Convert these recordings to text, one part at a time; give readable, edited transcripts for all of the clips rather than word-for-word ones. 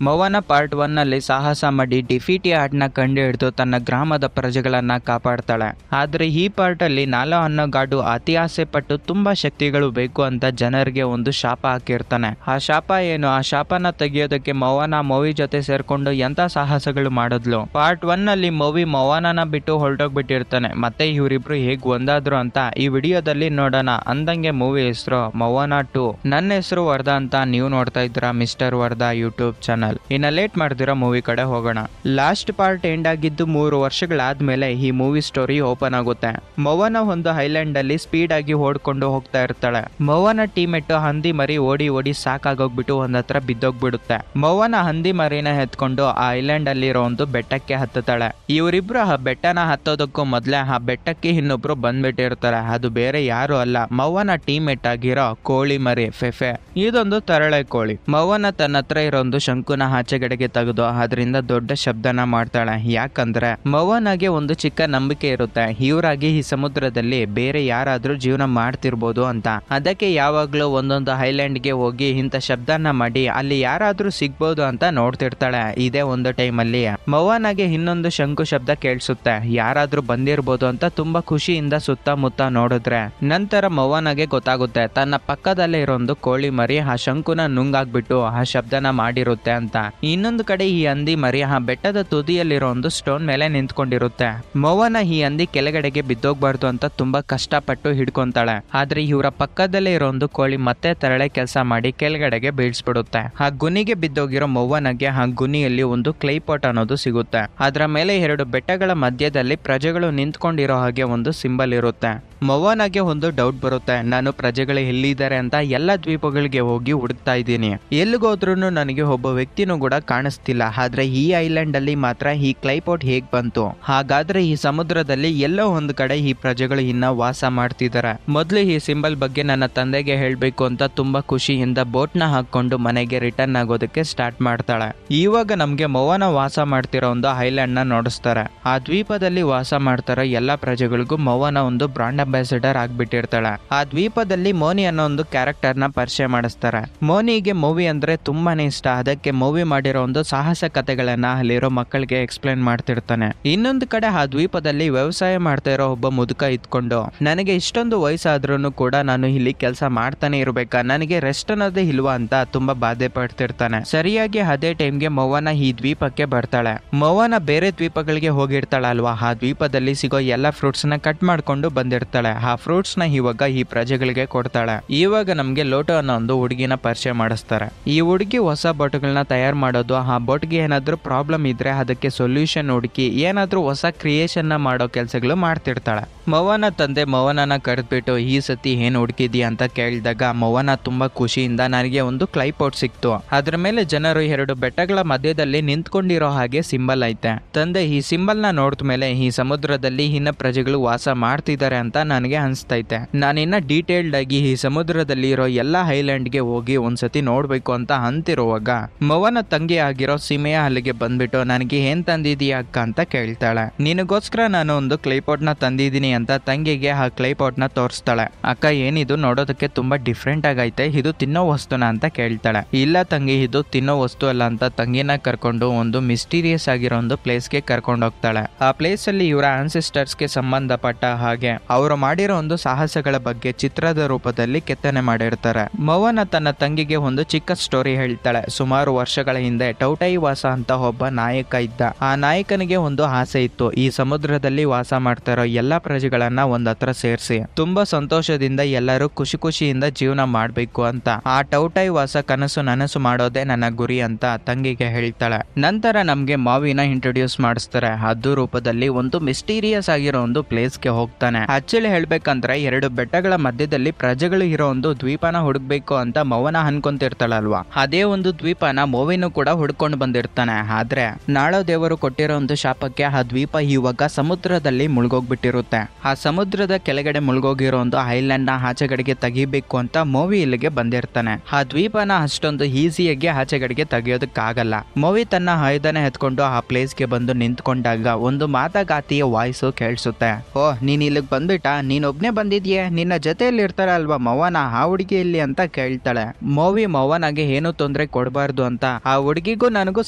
ಮೌವನ part 1 ನಲ್ಲಿ ಸಾಹಸ ಮಾಡಿ ಡಿಫಿಟಿ ಆರ್ಟ್ನ ಕಂಡು ಹಿಡಿದು ತನ್ನ ಗ್ರಾಮದ ಪ್ರಜೆಗಳನ್ನ ಕಾಪಾಡ್ತಾಳೆ. ಆದ್ರೆ ಈ ಪಾರ್ಟ್ ಅಲ್ಲಿ ನಾಲೋ ಅನ್ನೋ ಗಾಡು ಅತಿ ಆಸೆ ಪಟ್ಟು ತುಂಬಾ ಶಕ್ತಿಗಳು ಬೇಕು ಅಂತ ಜನರಿಗೆ ಒಂದು ಶಾಪ ಹಾಕಿರ್ತಾನೆ. ಆ ಶಾಪ ಏನು? ಆ ಶಾಪನ ತೆಗಿಯೋದಕ್ಕೆ ಮೌವನ ಮೂವಿ ಜೊತೆ ಸೇರ್ಕೊಂಡು ಎಂತ ಸಾಹಸಗಳು ಮಾಡಿದ್ಲು. ಪಾರ್ಟ್ 1 ನಲ್ಲಿ ಮೂವಿ ಮೌವನನ ಬಿಟ್ಟು ಹೊರಟೋಗ್ಬಿಟ್ಟಿರ್ತಾನೆ. ಮತ್ತೆ ಇವರಿಬ್ರು ಹೇಗ್ ಒಂದಾದ್ರು ಅಂತ ಈ ವಿಡಿಯೋದಲ್ಲಿ ನೋಡೋಣ. ಅಂದಂಗೆ ಮೂವಿ ಹೆಸರು ಮೌವನ 2. ನನ್ನ ಹೆಸರು ವರ್ಧಾ ಅಂತ, ನೀವು ನೋಡ್ತಾ ಇದ್ರ ಮಿಸ್ಟರ್ ವರ್ಧಾ ಯೂಟ್ಯೂಬ್ ಚಾನಲ್. ಇನ್ನ ಲೇಟ್ ಮಾಡ್ದಿರೋ ಮೂವಿ ಕಡೆ ಹೋಗೋಣ. ಲಾಸ್ಟ್ ಪಾರ್ಟ್ ಎಂಡ್ ಆಗಿದ್ದು 3 ವರ್ಷಗಳಾದ್ಮೇಲೆ ಈ ಮೂವಿ ಸ್ಟೋರಿ ಓಪನ್ ಆಗುತ್ತೆ. ಮೌವನ ಒಂದು ಐಲ್ಯಾಂಡ್ ಅಲ್ಲಿ ಸ್ಪೀಡ್ ಆಗಿ ಓಡ್ಕೊಂಡು ಹೋಗ್ತಾ ಇರ್ತಾಳೆ. ಮೌವನ ಟೀಮೇಟ್ ಹಂದಿ ಮರಿ ಓಡಿ ಓಡಿ ಸಾಕಾಗೋಗ್ಬಿಟ್ಟು ಒಂದತ್ರ ಬಿದ್ದೋಗ್ಬಿಡುತ್ತೆ. ಮೌವನ ಹಂದಿ ಮರಿನ ಎತ್ಕೊಂಡು ಆ ಐಲ್ಯಾಂಡ್ ಅಲ್ಲಿರೋ ಒಂದು ಬೆಟ್ಟಕ್ಕೆ ಹತ್ತುತ್ತಾಳೆ. ಇವರಿಬ್ರು ಆ ಬೆಟ್ಟನ ಹತ್ತೋದಕ್ಕೂ ಮೊದ್ಲೇ ಆ ಬೆಟ್ಟಕ್ಕೆ ಇನ್ನೊಬ್ರು ಬಂದ್ಬಿಟ್ಟಿರ್ತಾರೆ. ಅದು ಬೇರೆ ಯಾರು ಅಲ್ಲ, ಮೌವನ ಟೀಮೇಟ್ ಆಗಿರೋ ಕೋಳಿ ಮರಿ ಫೆಫೆ. ಇದೊಂದು ತರಳೆ ಕೋಳಿ. ಮೌವನ ತನ್ನ ಹತ್ರ ಇರೋ ಒಂದು ಶಂಕುನ ಆಚೆಗಡೆಗೆ ತೆಗೆದು ಅದರಿಂದ ದೊಡ್ಡ ಶಬ್ದನ ಮಾಡ್ತಾಳೆ. ಯಾಕಂದ್ರೆ ಮೌವನಾಗೆ ಒಂದು ಚಿಕ್ಕ ನಂಬಿಕೆ ಇರುತ್ತೆ, ಇವರಾಗಿ ಈ ಸಮುದ್ರದಲ್ಲಿ ಬೇರೆ ಯಾರಾದ್ರೂ ಜೀವನ ಮಾಡ್ತಿರ್ಬೋದು ಅಂತ. ಅದಕ್ಕೆ ಯಾವಾಗ್ಲೂ ಒಂದೊಂದು ಐಲ್ಯಾಂಡ್ಗೆ ಹೋಗಿ ಇಂಥ ಶಬ್ದನ ಮಾಡಿ ಅಲ್ಲಿ ಯಾರಾದ್ರೂ ಸಿಗ್ಬೋದು ಅಂತ ನೋಡ್ತಿರ್ತಾಳೆ. ಇದೇ ಒಂದು ಟೈಮಲ್ಲಿ ಮೌವನಾಗೆ ಇನ್ನೊಂದು ಶಂಕು ಶಬ್ದ ಕೇಳಿಸುತ್ತೆ. ಯಾರಾದ್ರೂ ಬಂದಿರ್ಬೋದು ಅಂತ ತುಂಬಾ ಖುಷಿಯಿಂದ ಸುತ್ತಮುತ್ತ ನೋಡಿದ್ರೆ ನಂತರ ಮೌವನಾಗೆ ಗೊತ್ತಾಗುತ್ತೆ ತನ್ನ ಪಕ್ಕದಲ್ಲೇ ಇರೋ ಒಂದು ಕೋಳಿ ಮರಿ ಆ ಶಂಕುನ ನುಂಗಾಗ್ಬಿಟ್ಟು ಆ ಶಬ್ದನ ಮಾಡಿರುತ್ತೆ ಅಂತ. ಇನ್ನೊಂದು ಕಡೆ ಈ ಹಂದಿ ಮರಿ ಆ ಬೆಟ್ಟದ ತುದಿಯಲ್ಲಿರೋ ಒಂದು ಸ್ಟೋನ್ ಮೇಲೆ ನಿಂತ್ಕೊಂಡಿರುತ್ತೆ. ಮೌವನ ಈ ಹಂದಿ ಕೆಳಗಡೆಗೆ ಬಿದ್ದೋಗ್ಬಾರ್ದು ಅಂತ ತುಂಬಾ ಕಷ್ಟಪಟ್ಟು ಹಿಡ್ಕೊಂತಾಳೆ. ಆದ್ರೆ ಇವರ ಪಕ್ಕದಲ್ಲೇ ಇರೋ ಒಂದು ಕೋಳಿ ಮತ್ತೆ ತರಳೆ ಕೆಲಸ ಮಾಡಿ ಕೆಳಗಡೆಗೆ ಬೀಳ್ಸ್ಬಿಡುತ್ತೆ. ಆ ಗುನಿಗೆ ಬಿದ್ದೋಗಿರೋ ಮೌವನಿಗೆ ಆ ಗುನಿಯಲ್ಲಿ ಒಂದು ಕ್ಲೈಪಾಟ್ ಅನ್ನೋದು ಸಿಗುತ್ತೆ. ಅದರ ಮೇಲೆ 2 ಬೆಟ್ಟಗಳ ಮಧ್ಯದಲ್ಲಿ ಪ್ರಜೆಗಳು ನಿಂತ್ಕೊಂಡಿರೋ ಹಾಗೆ ಒಂದು ಸಿಂಬಲ್ ಇರುತ್ತೆ. ಮೌವನಾಗೆ ಒಂದು ಡೌಟ್ ಬರುತ್ತೆ, ನಾನು ಪ್ರಜೆಗಳು ಎಲ್ಲಿದ್ದಾರೆ ಅಂತ ಎಲ್ಲ ದ್ವೀಪಗಳಿಗೆ ಹೋಗಿ ಹುಡುಕ್ತಾ ಇದ್ದೀನಿ, ಎಲ್ಲಿಗೋದ್ರೂ ನನಗೆ ಒಬ್ಬ ವ್ಯಕ್ತಿನೂ ಕೂಡ ಕಾಣಿಸ್ತಿಲ್ಲ. ಆದ್ರೆ ಈ ಐಲ್ಯಾಂಡ್ ಅಲ್ಲಿ ಮಾತ್ರ ಈ ಕ್ಲೈಪಾಟ್ ಹೇಗ್ ಬಂತು? ಹಾಗಾದ್ರೆ ಈ ಸಮುದ್ರದಲ್ಲಿ ಎಲ್ಲೋ ಒಂದು ಕಡೆ ಈ ಪ್ರಜೆಗಳು ಇನ್ನ ವಾಸ ಮಾಡ್ತಿದ್ದಾರೆ. ಮೊದ್ಲು ಈ ಸಿಂಬಲ್ ಬಗ್ಗೆ ನನ್ನ ತಂದೆಗೆ ಹೇಳ್ಬೇಕು ಅಂತ ತುಂಬಾ ಖುಷಿಯಿಂದ ಬೋಟ್ ನ ಹಾಕೊಂಡು ಮನೆಗೆ ರಿಟರ್ನ್ ಆಗೋದಕ್ಕೆ ಸ್ಟಾರ್ಟ್ ಮಾಡ್ತಾಳೆ. ಇವಾಗ ನಮ್ಗೆ ಮೌವನ ವಾಸ ಮಾಡ್ತಿರೋ ಒಂದು ಐಲ್ಯಾಂಡ್ ನ ನೋಡಿಸ್ತಾರೆ. ಆ ದ್ವೀಪದಲ್ಲಿ ವಾಸ ಮಾಡ್ತಾರೋ ಎಲ್ಲಾ ಪ್ರಜೆಗಳಿಗೂ ಮೌವನ ಒಂದು ಬ್ರಾಂಡ್ ಅಂಬಾಸಿಡರ್ ಆಗ್ಬಿಟ್ಟಿರ್ತಾಳೆ. ಆ ದ್ವೀಪದಲ್ಲಿ ಮೋನಿ ಅನ್ನೋ ಒಂದು ಕ್ಯಾರೆಕ್ಟರ್ ನ ಪರಿಚಯ ಮಾಡಿಸ್ತಾರೆ. ಮೋನಿಗೆ ಮೂವಿ ಅಂದ್ರೆ ತುಂಬಾನೇ ಇಷ್ಟ. ಅದಕ್ಕೆ ಮೂವಿ ಮಾಡಿರೋ ಒಂದು ಸಾಹಸ ಕಥೆಗಳನ್ನ ಅಲ್ಲಿರೋ ಮಕ್ಕಳಿಗೆ ಎಕ್ಸ್ಪ್ಲೈನ್ ಮಾಡ್ತಿರ್ತಾನೆ. ಇನ್ನೊಂದು ಕಡೆ ಆ ದ್ವೀಪದಲ್ಲಿ ವ್ಯವಸಾಯ ಮಾಡ್ತಾ ಇರೋ ಒಬ್ಬ ಮುದುಕ ಇದ್ಕೊಂಡು, ನನಗೆ ಇಷ್ಟೊಂದು ವಯಸ್ಸಾದ್ರೂ ಕೂಡ ನಾನು ಇಲ್ಲಿ ಕೆಲಸ ಮಾಡ್ತಾನೆ ಇರ್ಬೇಕಾ, ನನಗೆ ರೆಸ್ಟ್ ಅನ್ನೋದೇ ಇಲ್ವಾ ಅಂತ ತುಂಬಾ ಬಾಧೆ ಪಡ್ತಿರ್ತಾನೆ. ಸರಿಯಾಗಿ ಅದೇ ಟೈಮ್ಗೆ ಮೌವನ ಈ ದ್ವೀಪಕ್ಕೆ ಬರ್ತಾಳೆ. ಮೌವನ ಬೇರೆ ದ್ವೀಪಗಳಿಗೆ ಹೋಗಿರ್ತಾಳ ಅಲ್ವಾ, ಆ ದ್ವೀಪದಲ್ಲಿ ಸಿಗೋ ಎಲ್ಲಾ ಫ್ರೂಟ್ಸ್ ನ ಕಟ್ ಮಾಡ್ಕೊಂಡು ಬಂದಿರ್ತಾಳೆ. ಆ ಫ್ರೂಟ್ಸ್ ನ ಇವಾಗ ಈ ಪ್ರಜೆಗಳಿಗೆ ಕೊಡ್ತಾಳೆ. ಇವಾಗ ನಮ್ಗೆ ಲೋಟೋ ಅನ್ನೋ ಒಂದು ಹುಡುಗಿನ ಪರಿಚಯ ಮಾಡಿಸ್ತಾರೆ. ಈ ಹುಡುಗಿ ಹೊಸ ಬೋಟ್ಗಳನ್ನ ತಯಾರು ಮಾಡೋದು, ಆ ಬೋಟ್ಗೆ ಏನಾದ್ರೂ ಪ್ರಾಬ್ಲಮ್ ಇದ್ರೆ ಅದಕ್ಕೆ ಸೊಲ್ಯೂಷನ್ ಹುಡುಕಿ ಏನಾದ್ರೂ ಹೊಸ ಕ್ರಿಯೇಷನ್ ನ ಮಾಡೋ ಕೆಲಸಗಳು ಮಾಡ್ತಿರ್ತಾಳೆ. ಮೌವನ ತಂದೆ ಮೌವನನ ಕರೆದ್ಬಿಟ್ಟು ಈ ಸತಿ ಏನ್ ಹುಡುಕಿದ್ಯಾ ಅಂತ ಕೇಳಿದಾಗ ಮೌವನ ತುಂಬಾ ಖುಷಿಯಿಂದ ನನಗೆ ಒಂದು ಕ್ಲೈಪಾಟ್ ಸಿಕ್ತು, ಅದ್ರ ಮೇಲೆ ಜನರು 2 ಬೆಟ್ಟಗಳ ಮಧ್ಯದಲ್ಲಿ ನಿಂತ್ಕೊಂಡಿರೋ ಹಾಗೆ ಸಿಂಬಲ್ ಐತೆ. ತಂದೆ ಈ ಸಿಂಬಲ್ ನ ನೋಡಿದ ಮೇಲೆ ಈ ಸಮುದ್ರದಲ್ಲಿ ಇನ್ನ ಪ್ರಜೆಗಳು ವಾಸ ಮಾಡ್ತಿದ್ದಾರೆ ಅಂತ ನನಗೆ ಅನ್ಸ್ತೈತೆ. ನಾನಿನ್ನ ಡೀಟೇಲ್ಡ್ ಆಗಿ ಈ ಸಮುದ್ರದಲ್ಲಿ ಇರೋ ಎಲ್ಲಾ ಐಲ್ಯಾಂಡ್ಗೆ ಹೋಗಿ ಒಂದ್ಸತಿ ನೋಡ್ಬೇಕು ಅಂತ ಅಂತಿರುವಾಗ ಮೌವನ ತಂಗಿ ಆಗಿರೋ ಸಿಮೆಯ ಅಲ್ಲಿಗೆ ಬಂದ್ಬಿಟ್ಟು ನನಗೆ ಏನ್ ತಂದಿದೀಯ ಅಕ್ಕ ಅಂತ ಕೇಳ್ತಾಳೆ. ನಿನಗೋಸ್ಕರ ನಾನು ಒಂದು ಕ್ಲೈಪಾಟ್ ನ ತಂದಿದ್ದೀನಿ ಅಂತ ತಂಗಿಗೆ ಆ ಕ್ಲೈಪಾಟ್ ನ ತೋರಿಸ್ತಾಳೆ. ಅಕ್ಕ ಏನಿದು ನೋಡೋದಕ್ಕೆ ತುಂಬಾ ಡಿಫ್ರೆಂಟ್ ಆಗೈತೆ, ಇದು ತಿನ್ನೋ ವಸ್ತುನ ಅಂತ ಕೇಳ್ತಾಳೆ. ಇಲ್ಲ ತಂಗಿ, ಇದು ತಿನ್ನೋ ವಸ್ತು ಅಲ್ಲ ಅಂತ ತಂಗಿನ ಕರ್ಕೊಂಡು ಒಂದು ಮಿಸ್ಟೀರಿಯಸ್ ಆಗಿರೋ ಒಂದು ಪ್ಲೇಸ್ ಗೆ ಕರ್ಕೊಂಡು ಹೋಗ್ತಾಳೆ. ಆ ಪ್ಲೇಸ್ ಅಲ್ಲಿ ಇವರ ಆನ್ಸೆಸ್ಟರ್ಸ್ ಗೆ ಸಂಬಂಧಪಟ್ಟ ಹಾಗೆ ಅವರು ಮಾಡಿರೋ ಒಂದು ಸಾಹಸಗಳ ಬಗ್ಗೆ ಚಿತ್ರದ ರೂಪದಲ್ಲಿ ಕೆತ್ತನೆ ಮಾಡಿರ್ತಾರೆ. ಮೌವನ ತನ್ನ ತಂಗಿಗೆ ಒಂದು ಚಿಕ್ಕ ಸ್ಟೋರಿ ಹೇಳ್ತಾಳೆ. ಸುಮಾರು ವರ್ಷಗಳ ಹಿಂದೆ ಟೌಟೈ ವಾಸ ಅಂತ ಒಬ್ಬ ನಾಯಕ ಇದ್ದ. ಆ ನಾಯಕನಿಗೆ ಒಂದು ಆಸೆ ಇತ್ತು, ಈ ಸಮುದ್ರದಲ್ಲಿ ವಾಸ ಮಾಡ್ತಾರೋ ಎಲ್ಲಾ ಪ್ರಜೆಗಳನ್ನ ಒಂದ್ ಹತ್ರ ಸೇರಿಸಿ ತುಂಬಾ ಸಂತೋಷದಿಂದ ಎಲ್ಲರೂ ಖುಷಿ ಖುಷಿಯಿಂದ ಜೀವನ ಮಾಡ್ಬೇಕು ಅಂತ. ಆ ಟೌಟೈ ವಾಸ ಕನಸು ನನಸು ಮಾಡೋದೇ ನನ್ನ ಗುರಿ ಅಂತ ತಂಗಿಗೆ ಹೇಳ್ತಾಳೆ. ನಂತರ ನಮ್ಗೆ ಮಾವಿನ ಇಂಟ್ರೊಡ್ಯೂಸ್ ಮಾಡಿಸ್ತಾರೆ. ಅದು ರೂಪದಲ್ಲಿ ಒಂದು ಮಿಸ್ಟೀರಿಯಸ್ ಆಗಿರೋ ಒಂದು ಪ್ಲೇಸ್ ಗೆ ಹೋಗ್ತಾನೆ. ಆಕ್ಚುಲಿ ಹೇಳ್ಬೇಕಂದ್ರೆ 2 ಬೆಟ್ಟಗಳ ಮಧ್ಯದಲ್ಲಿ ಪ್ರಜೆಗಳು ಇರೋ ಒಂದು ದ್ವೀಪನ ಹುಡುಕ್ಬೇಕು ಅಂತ ಮೌವನ ಅನ್ಕೊಂತಿರ್ತಾಳಲ್ವಾ, ಅದೇ ಒಂದು ದ್ವೀಪನ ಮೌವಿನೂ ಕೂಡ ಹುಡ್ಕೊಂಡು ಬಂದಿರ್ತಾನೆ. ಆದ್ರೆ ನಾಳೋ ದೇವರು ಕೊಟ್ಟಿರೋ ಒಂದು ಶಾಪಕ್ಕೆ ಆ ದ್ವೀಪ ಇವಾಗ ಸಮುದ್ರದಲ್ಲಿ ಮುಳುಗೋಗ್ಬಿಟ್ಟಿರುತ್ತೆ. ಆ ಸಮುದ್ರದ ಕೆಳಗಡೆ ಮುಳುಗೋಗಿರೋ ಒಂದು ಐಲ್ಯಾಂಡ್ ನ ಆಚೆಗಡೆಗೆ ತೆಗಿಬೇಕು ಅಂತ ಮೂವಿ ಇಲ್ಲಿಗೆ ಬಂದಿರ್ತಾನೆ. ಆ ದ್ವೀಪನ ಅಷ್ಟೊಂದು ಈಸಿಯಾಗಿ ಆಚೆಗಡೆಗೆ ತೆಗಿಯೋದಕ್ಕಾಗಲ್ಲ. ಮೂವಿ ತನ್ನ ಆಯುಧನ ಎತ್ಕೊಂಡು ಆ ಪ್ಲೇಸ್ಗೆ ಬಂದು ನಿಂತ್ಕೊಂಡಾಗ ಒಂದು ಮಾತಗಾತಿಯ ವಾಯ್ಸು ಕೇಳಿಸುತ್ತೆ. ಓ, ನೀನ್ ಇಲ್ಲಿಗೆ ಬಂದ್ಬಿಟ್ಟ, ನೀನೊಬ್ನೇ ಬಂದಿದ್ಯೆ, ನಿನ್ನ ಜೊತೆಯಲ್ಲಿ ಇರ್ತಾರ ಅಲ್ವಾ ಮೌವನ, ಆ ಹುಡುಗಿ ಇಲ್ಲಿ ಅಂತ ಕೇಳ್ತಾಳೆ. ಮೂವಿ ಮೌವನಾಗೆ ಏನು ತೊಂದರೆ ಕೊಡಬಾರ್ದು ಅಂತ ಅಂತ. ಆ ಹುಡುಗಿಗೂ ನನಗೂ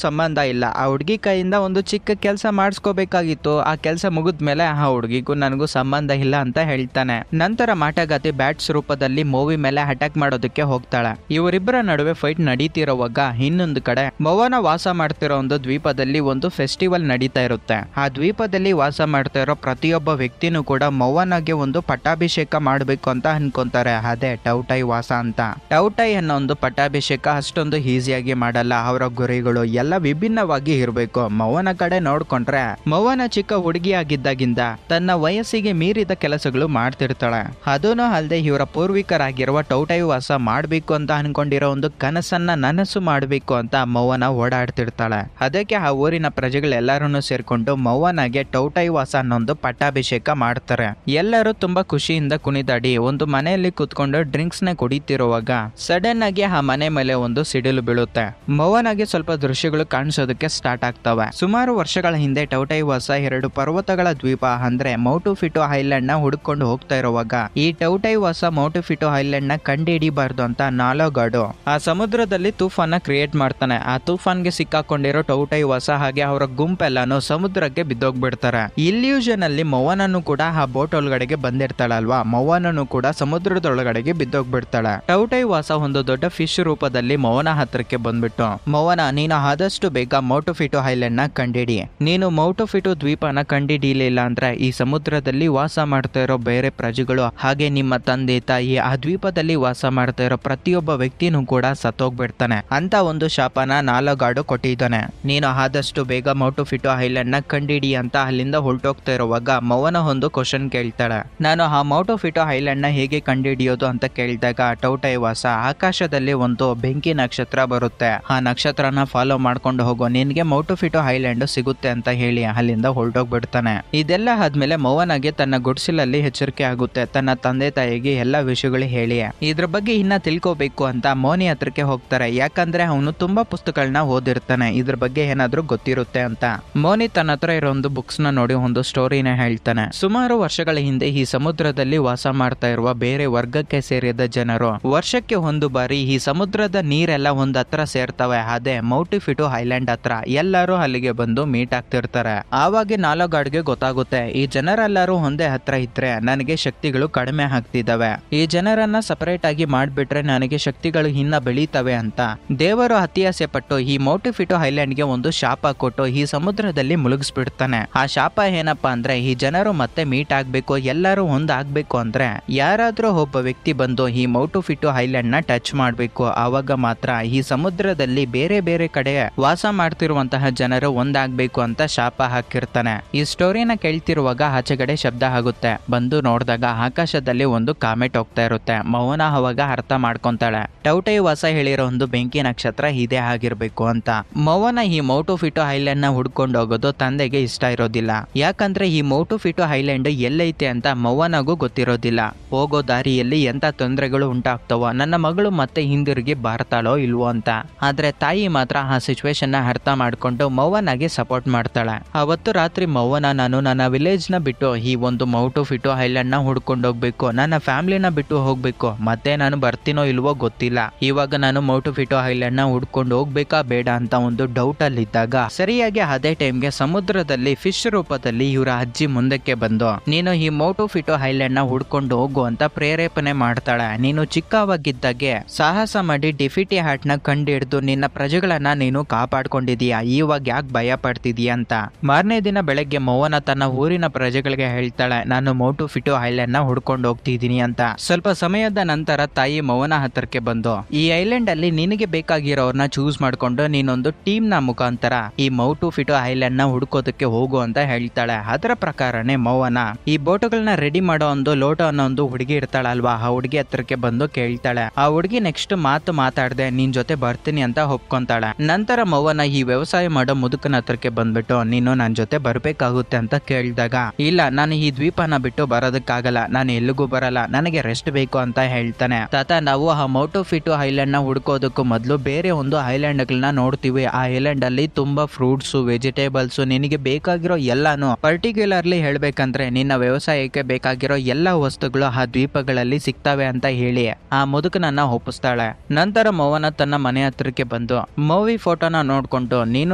ಸಂಬಂಧ ಇಲ್ಲ, ಆ ಹುಡುಗಿ ಕೈಯಿಂದ ಒಂದು ಚಿಕ್ಕ ಕೆಲಸ ಮಾಡಿಸ್ಕೋಬೇಕಾಗಿತ್ತು, ಆ ಕೆಲಸ ಮುಗಿದ್ಮೇಲೆ ಆ ಹುಡುಗಿಗೂ ನನಗೂ ಸಂಬಂಧ ಇಲ್ಲ ಅಂತ ಹೇಳ್ತಾನೆ. ನಂತರ ಮಾಟಗಾತಿ ಬ್ಯಾಟ್ಸ್ ರೂಪದಲ್ಲಿ ಮೂವಿ ಮೇಲೆ ಅಟ್ಯಾಕ್ ಮಾಡೋದಕ್ಕೆ ಹೋಗ್ತಾಳೆ. ಇವರಿಬ್ಬರ ನಡುವೆ ಫೈಟ್ ನಡೀತಿರುವಾಗ ಇನ್ನೊಂದು ಕಡೆ ಮೌವನ ವಾಸ ಮಾಡ್ತಿರೋ ಒಂದು ದ್ವೀಪದಲ್ಲಿ ಒಂದು ಫೆಸ್ಟಿವಲ್ ನಡೀತಾ ಇರುತ್ತೆ. ಆ ದ್ವೀಪದಲ್ಲಿ ವಾಸ ಮಾಡ್ತಾ ಇರೋ ಪ್ರತಿಯೊಬ್ಬ ವ್ಯಕ್ತಿನೂ ಕೂಡ ಮೌವನಿಗೆ ಒಂದು ಪಟ್ಟಾಭಿಷೇಕ ಮಾಡಬೇಕು ಅಂತ ಅನ್ಕೊಂತಾರೆ. ಅದೇ ಟೌಟೈ ವಾಸ ಅಂತ. ಟೌಟೈ ಅನ್ನೋ ಒಂದು ಪಟ್ಟಾಭಿಷೇಕ ಅಷ್ಟೊಂದು ಈಸಿಯಾಗಿ ಮಾಡಲ್ಲ. ಅವರ ಗುರಿಗಳು ಎಲ್ಲ ವಿಭಿನ್ನವಾಗಿ ಇರಬೇಕು. ಮೌವನ ಕಡೆ ನೋಡ್ಕೊಂಡ್ರೆ ಮೌವನ ಚಿಕ್ಕ ಹುಡುಗಿಯಾಗಿದ್ದಾಗಿಂದ ತನ್ನ ವಯಸ್ಸಿಗೆ ಮೀರಿದ ಕೆಲಸಗಳು ಮಾಡ್ತಿರ್ತಾಳೆ. ಅದೂ ಅಲ್ಲದೆ ಇವರ ಪೂರ್ವಿಕರಾಗಿರುವ ಟೌಟೈ ವಾಸ ಮಾಡ್ಬೇಕು ಅಂತ ಅನ್ಕೊಂಡಿರೋ ಒಂದು ಕನಸನ್ನ ನನಸು ಮಾಡ್ಬೇಕು ಅಂತ ಮೌವನ ಓಡಾಡ್ತಿರ್ತಾಳೆ. ಅದಕ್ಕೆ ಆ ಊರಿನ ಪ್ರಜೆಗಳೆಲ್ಲರೂ ಸೇರ್ಕೊಂಡು ಮೌವನಿಗೆ ಟೌಟೈ ವಾಸ ಅನ್ನೊಂದು ಪಟ್ಟಾಭಿಷೇಕ ಮಾಡ್ತಾರೆ. ಎಲ್ಲರೂ ತುಂಬಾ ಖುಷಿಯಿಂದ ಕುಣಿದಾಡಿ ಒಂದು ಮನೆಯಲ್ಲಿ ಕೂತ್ಕೊಂಡು ಡ್ರಿಂಕ್ಸ್ ನ ಕುಡಿತಿರುವಾಗ ಸಡನ್ ಆಗಿ ಆ ಮನೆ ಮೇಲೆ ಒಂದು ಸಿಡಿಲು ಬೀಳುತ್ತೆ. ಮೌವನಿಗೆ ಸ್ವಲ್ಪ ದೃಶ್ಯಗಳು ಕಾಣಿಸೋದಕ್ಕೆ ಸ್ಟಾರ್ಟ್ ಆಗ್ತವೆ. ಸುಮಾರು ವರ್ಷಗಳ ಹಿಂದೆ ಟೌಟೈ ವಾಸ 2 ಪರ್ವತಗಳ ದ್ವೀಪ ಅಂದ್ರೆ ಮೌಟುಫಿಟೋ ಐಲ್ಯಾಂಡ್ ನ ಹುಡುಕೊಂಡು ಹೋಗ್ತಾ ಇರುವಾಗ ಈ ಟೌಟೈ ವಾಸ ಮೌಟುಫಿಟೋ ಐಲ್ಯಾಂಡ್ ನ ಕಂಡು ಹಿಡಿಬಾರ್ದು ಅಂತ ನಾಲೋಗಾಡು ಆ ಸಮುದ್ರದಲ್ಲಿ ತೂಫಾನ ಕ್ರಿಯೇಟ್ ಮಾಡ್ತಾನೆ. ಆ ತೂಫಾನ್ಗೆ ಸಿಕ್ಕಾಕೊಂಡಿರೋ ಟೌಟೈ ವಾಸ ಹಾಗೆ ಅವರ ಗುಂಪೆಲ್ಲಾನು ಸಮುದ್ರಕ್ಕೆ ಬಿದ್ದೋಗ್ಬಿಡ್ತಾರೆ. ಇಲ್ಯೂಷನ್ ಅಲ್ಲಿ ಮೌವನನ್ನು ಕೂಡ ಆ ಬೋಟ್ ಒಳಗಡೆಗೆ ಬಂದಿರ್ತಾಳಲ್ವಾ, ಮೌವನನ್ನು ಕೂಡ ಸಮುದ್ರದೊಳಗಡೆಗೆ ಬಿದ್ದೋಗ್ಬಿಡ್ತಾಳೆ. ಟೌಟೈ ವಾಸ ಒಂದು ದೊಡ್ಡ ಫಿಶ್ ರೂಪದಲ್ಲಿ ಮೌವನ ಹತ್ರಕ್ಕೆ ಬಂದ್ಬಿಟ್ಟು, ಮೌವನ, ನೀನು ಆದಷ್ಟು ಬೇಗ ಮೌಟುಫಿಟೋ ಐಲ್ಯಾಂಡ್ ನ ಕಂಡಿಡಿ. ನೀನು ಮೌಟುಫಿಟೋ ದ್ವೀಪನ ಕಂಡಿಡಿಲಿಲ್ಲ ಅಂದ್ರೆ ಈ ಸಮುದ್ರದಲ್ಲಿ ವಾಸ ಮಾಡ್ತಾ ಇರೋ ಬೇರೆ ಪ್ರಜೆಗಳು ಹಾಗೆ ನಿಮ್ಮ ತಂದೆ ತಾಯಿ ಆ ದ್ವೀಪದಲ್ಲಿ ವಾಸ ಮಾಡ್ತಾ ಇರೋ ಪ್ರತಿಯೊಬ್ಬ ವ್ಯಕ್ತಿನೂ ಕೂಡ ಸತ್ತೋಗ್ಬಿಡ್ತಾನೆ ಅಂತ ಒಂದು ಶಾಪನ ನಾಲಗಾಡು ಕೊಟ್ಟಿದ್ದಾನೆ. ನೀನು ಆದಷ್ಟು ಬೇಗ ಮೌಟುಫಿಟೋ ಐಲ್ಯಾಂಡ್ ನ ಕಂಡಿಡಿ ಅಂತ ಅಲ್ಲಿಂದ ಹೊರಟೋಗ್ತಾ ಇರುವಾಗ ಮೌವನ ಒಂದು ಕ್ವಶನ್ ಕೇಳ್ತಾಳೆ. ನಾನು ಆ ಮೌಟುಫಿಟೋ ಐಲ್ಯಾಂಡ್ ನ ಹೇಗೆ ಕಂಡುಹಿಡಿಯೋದು ಅಂತ ಕೇಳಿದಾಗ ಟೌಟೈ ವಾಸ, ಆಕಾಶದಲ್ಲಿ ಒಂದು ಬೆಂಕಿ ನಕ್ಷತ್ರ ಬರುತ್ತೆ, ಆ ನಕ್ಷತ್ರನ ಫಾಲೋ ಮಾಡ್ಕೊಂಡು ಹೋಗೋ, ನಿನ್ಗೆ ಮೌಟುಫಿಟೋ ಐಲ್ಯಾಂಡ್ ಸಿಗುತ್ತೆ ಅಂತ ಹೇಳಿ ಅಲ್ಲಿಂದ ಹೊರಟೋಗ್ಬಿಡ್ತಾನೆ. ಇದೆಲ್ಲ ಆದ್ಮೇಲೆ ಮೌವನಿಗೆ ತನ್ನ ಗುಡ್ಸಿಲಲ್ಲಿ ಎಚ್ಚರಿಕೆ ಆಗುತ್ತೆ. ತನ್ನ ತಂದೆ ತಾಯಿಗೆ ಎಲ್ಲಾ ವಿಷಯಗಳು ಹೇಳಿ ಇದ್ರ ಬಗ್ಗೆ ಇನ್ನ ತಿಳ್ಕೋಬೇಕು ಅಂತ ಮೋನಿ ಹತ್ರಕ್ಕೆ ಹೋಗ್ತಾರೆ. ಯಾಕಂದ್ರೆ ಅವನು ತುಂಬಾ ಪುಸ್ತಕಗಳನ್ನ ಓದಿರ್ತಾನೆ, ಇದ್ರ ಬಗ್ಗೆ ಏನಾದ್ರೂ ಗೊತ್ತಿರುತ್ತೆ ಅಂತ. ಮೋನಿ ತನ್ನ ಹತ್ರ ಇರೋ ಒಂದು ಬುಕ್ಸ್ ನ ನೋಡಿ ಒಂದು ಸ್ಟೋರಿನ ಹೇಳ್ತಾನೆ. ಸುಮಾರು ವರ್ಷಗಳ ಹಿಂದೆ ಈ ಸಮುದ್ರದಲ್ಲಿ ವಾಸ ಮಾಡ್ತಾ ಇರುವ ಬೇರೆ ವರ್ಗಕ್ಕೆ ಸೇರಿದ ಜನರು ವರ್ಷಕ್ಕೆ ಒಂದು ಬಾರಿ ಈ ಸಮುದ್ರದ ನೀರೆಲ್ಲ ಒಂದ್ ಹತ್ರ ಸೇರ್ತವೆ, ಅದೇ ಮೌಟುಫಿಟೋ ಐಲ್ಯಾಂಡ್ ಹತ್ರ. ಎಲ್ಲರೂ ಅಲ್ಲಿಗೆ ಬಂದು ಮೀಟ್ ಆಗ್ತಿರ್ತಾರೆ. ಆವಾಗ ನಾಲಗಾಡ್ಗೆ ಗೊತ್ತಾಗುತ್ತೆ, ಈ ಜನರೆಲ್ಲರೂ ಒಂದೇ ಹತ್ರ ಇದ್ರೆ ನನಗೆ ಶಕ್ತಿಗಳು ಕಡಿಮೆ ಆಗ್ತಿದ್ದಾವೆ, ಈ ಜನರನ್ನ ಸಪರೇಟ್ ಆಗಿ ಮಾಡ್ಬಿಟ್ರೆ ನನಗೆ ಶಕ್ತಿಗಳು ಇನ್ನ ಬೆಳೀತವೆ ಅಂತ. ದೇವರು ಅತ್ಯಾಸೆ ಪಟ್ಟು ಈ ಮೌಟುಫಿಟೋ ಐಲ್ಯಾಂಡ್ಗೆ ಒಂದು ಶಾಪ ಕೊಟ್ಟು ಈ ಸಮುದ್ರದಲ್ಲಿ ಮುಳುಗಿಸ್ಬಿಡ್ತಾನೆ. ಆ ಶಾಪ ಏನಪ್ಪಾ ಅಂದ್ರೆ ಈ ಜನರು ಮತ್ತೆ ಮೀಟ್ ಆಗ್ಬೇಕು, ಎಲ್ಲರೂ ಒಂದಾಗ್ಬೇಕು ಅಂದ್ರೆ ಯಾರಾದ್ರೂ ಒಬ್ಬ ವ್ಯಕ್ತಿ ಬಂದು ಈ ಮೌಟುಫಿಟೋ ಐಲ್ಯಾಂಡ್ ನ ಟಚ್ ಮಾಡ್ಬೇಕು, ಆವಾಗ ಮಾತ್ರ ಈ ಸಮುದ್ರದಲ್ಲಿ ಬೇರೆ ಬೇರೆ ಕಡೆ ವಾಸ ಮಾಡ್ತಿರುವಂತಹ ಜನರು ಒಂದಾಗ್ಬೇಕು ಅಂತ ಶಾಪ ಹಾಕಿರ್ತಾನೆ. ಈ ಸ್ಟೋರಿನ ಕೇಳ್ತಿರುವಾಗ ಆಚೆಗಡೆ ಶಬ್ದ ಆಗುತ್ತೆ. ಬಂದು ನೋಡಿದಾಗ ಆಕಾಶದಲ್ಲಿ ಒಂದು ಕಾಮೆಟ್ ಹೋಗ್ತಾ ಇರುತ್ತೆ. ಮೌವನ ಅವಾಗ ಅರ್ಥ ಮಾಡ್ಕೊಂತಾಳೆ, ಟೌಟೈ ವಾಸ ಹೇಳಿರೋ ಒಂದು ಬೆಂಕಿ ನಕ್ಷತ್ರ ಇದೇ ಆಗಿರ್ಬೇಕು ಅಂತ. ಮೌವನ ಈ ಮೌಟುಫಿಟೋ ಐಲ್ಯಾಂಡ್ ನ ಹುಡ್ಕೊಂಡು ಹೋಗೋದು ತಂದೆಗೆ ಇಷ್ಟ ಇರೋದಿಲ್ಲ. ಯಾಕಂದ್ರೆ ಈ ಮೌಟುಫಿಟೋ ಐಲ್ಯಾಂಡ್ ಎಲ್ಲೈತೆ ಅಂತ ಮೌವನಗೂ ಗೊತ್ತಿರೋದಿಲ್ಲ. ಹೋಗೋ ದಾರಿಯಲ್ಲಿ ಎಂತ ತೊಂದರೆಗಳು ಉಂಟಾಗ್ತವೋ, ನನ್ನ ಮಗಳು ಮತ್ತೆ ಹಿಂದಿರುಗಿ ಬರ್ತಾಳೋ ಇಲ್ವೋ ಅಂತ. ಆದ್ರೆ ತಾಯಿ ಮಾತ್ರ ಆ ಸಿಚುವೇಶನ್ ನ ಅರ್ಥ ಮಾಡ್ಕೊಂಡು ಮೌವನಾಗೆ ಸಪೋರ್ಟ್ ಮಾಡ್ತಾಳೆ. ಅವತ್ತು ರಾತ್ರಿ ಮೌವನ, ನಾನು ನನ್ನ ವಿಲೇಜ್ ನ ಬಿಟ್ಟು ಈ ಒಂದು ಮೌಟುಫಿಟೋ ಐಲ್ಯಾಂಡ್ ನ ಹುಡ್ಕೊಂಡು ಹೋಗ್ಬೇಕು, ನನ್ನ ಫ್ಯಾಮಿಲಿನ ಬಿಟ್ಟು ಹೋಗ್ಬೇಕು, ಮತ್ತೆ ನಾನು ಬರ್ತೀನೋ ಇಲ್ವೋ ಗೊತ್ತಿಲ್ಲ. ಇವಾಗ ನಾನು ಮೌಟುಫಿಟೋ ಐಲ್ಯಾಂಡ್ ನ ಹುಡ್ಕೊಂಡು ಹೋಗ್ಬೇಕಾ ಬೇಡ ಅಂತ ಒಂದು ಡೌಟ್ ಅಲ್ಲಿ ಇದ್ದಾಗ ಸರಿಯಾಗಿ ಅದೇ ಟೈಮ್ಗೆ ಸಮುದ್ರದಲ್ಲಿ ಫಿಶ್ ರೂಪದಲ್ಲಿ ಇವರ ಅಜ್ಜಿ ಮುಂದಕ್ಕೆ ಬಂದು, ನೀನು ಈ ಮೌಟುಫಿಟೋ ಐಲ್ಯಾಂಡ್ ನ ಹುಡ್ಕೊಂಡು ಹೋಗು ಅಂತ ಪ್ರೇರೇಪಣೆ ಮಾಡ್ತಾಳೆ. ನೀನು ಚಿಕ್ಕವಾಗಿದ್ದಾಗೆ ಸಾಹಸ ಮಾಡಿ ಡಿಫಿಟಿ ಹಾರ್ಟ್ ನ ಕಂಡು ಹಿಡಿದು ನಿನ್ನ ಪ್ರಜೆಗಳನ್ನ ನೀನು ಕಾಪಾಡ್ಕೊಂಡಿದೀಯಾ, ಇವಾಗ ಯಾಕೆ ಭಯ ಪಡ್ತಿದೀಯ ಅಂತ. ಮಾರನೇ ದಿನ ಬೆಳಗ್ಗೆ ಮೌವನ ತನ್ನ ಊರಿನ ಪ್ರಜೆಗಳಿಗೆ ಹೇಳ್ತಾಳೆ, ನಾನು ಮೌಟುಫಿಟೋ ಐಲ್ಯಾಂಡ್ ನ ಹುಡ್ಕೊಂಡು ಹೋಗ್ತಿದೀನಿ ಅಂತ. ಸ್ವಲ್ಪ ಸಮಯದ ನಂತರ ತಾಯಿ ಮೌವನ ಹತ್ರಕ್ಕೆ ಬಂದು, ಈ ಐಲ್ಯಾಂಡ್ ಅಲ್ಲಿ ನಿನಗೆ ಬೇಕಾಗಿರೋರ್ನ ಚೂಸ್ ಮಾಡ್ಕೊಂಡು ನೀನೊಂದು ಟೀಮ್ ನ ಮುಖಾಂತರ ಈ ಮೌಟುಫಿಟೋ ಐಲ್ಯಾಂಡ್ ನ ಹುಡ್ಕೋದಕ್ಕೆ ಹೋಗು ಅಂತ ಹೇಳ್ತಾಳೆ. ಅದರ ಪ್ರಕಾರನೇ ಮೌವನ ಈ ಬೋಟುಗಳನ್ನ ರೆಡಿ ಮಾಡೋ ಒಂದು ಲೋಟ ಅನ್ನೋ ಒಂದು ಹುಡುಗಿ ಇರ್ತಾಳಲ್ವಾ, ಆ ಹುಡುಗಿ ಹತ್ರಕ್ಕೆ ಬಂದು ಕೇಳ್ತಾಳೆ. ಆ ಹುಡುಗಿ ನೆಕ್ಸ್ಟ್ ಮಾತಾಡ್ದೆ ನಿನ್ ಜೊತೆ ಬರ್ತೀನಿ ಅಂತ ಒಪ್ಕೊಂತಾಳೆ. ನಂತರ ಮೌವನ ಈ ವ್ಯವಸಾಯ ಮಾಡೋ ಮುದುಕನ ಹತ್ರಕ್ಕೆ ಬಂದ್ಬಿಟ್ಟು, ನೀನು ನನ್ ಜೊತೆ ಬರ್ಬೇಕಾಗುತ್ತೆ ಅಂತ ಕೇಳಿದಾಗ, ಇಲ್ಲ ನಾನು ಈ ದ್ವೀಪನ ಬಿಟ್ಟು ಬರೋದಕ್ಕಾಗಲ್ಲ, ನಾನು ಎಲ್ಲಿಗೂ ಬರಲ್ಲ, ನನಗೆ ರೆಸ್ಟ್ ಬೇಕು ಅಂತ ಹೇಳ್ತಾನೆ. ತಾತ, ನಾವು ಆ ಮೌಟುಫಿಟೋ ಐಲ್ಯಾಂಡ್ ನ ಹುಡ್ಕೋದಕ್ಕೂ ಮೊದಲು ಬೇರೆ ಒಂದು ಐಲ್ಯಾಂಡ್ ಗಳನ್ನ ನೋಡ್ತೀವಿ. ಆ ಐಲ್ಯಾಂಡ್ ಅಲ್ಲಿ ತುಂಬಾ ಫ್ರೂಟ್ಸ್, ವೆಜಿಟೇಬಲ್ಸ್, ನಿನಗೆ ಬೇಕಾಗಿರೋ ಎಲ್ಲಾನು, ಪರ್ಟಿಕ್ಯುಲರ್ಲಿ ಹೇಳ್ಬೇಕಂದ್ರೆ ನಿನ್ನ ವ್ಯವಸಾಯಕ್ಕೆ ಬೇಕಾಗಿರೋ ಎಲ್ಲಾ ವಸ್ತುಗಳು ಆ ದ್ವೀಪಗಳಲ್ಲಿ ಸಿಗ್ತವೆ ಅಂತ ಹೇಳಿ ಆ ಮುದುಕನನ್ನ ಒಪ್ಪಿಸ್ತಾಳೆ. ನಂತರ ಮೌವನ ತನ್ನ ಮನೆ ಹತ್ರಕ್ಕೆ ಬಂದು ಮೂವಿ ಫೋಟೋನ ನೋಡ್ಕೊಂಡು ನೀನು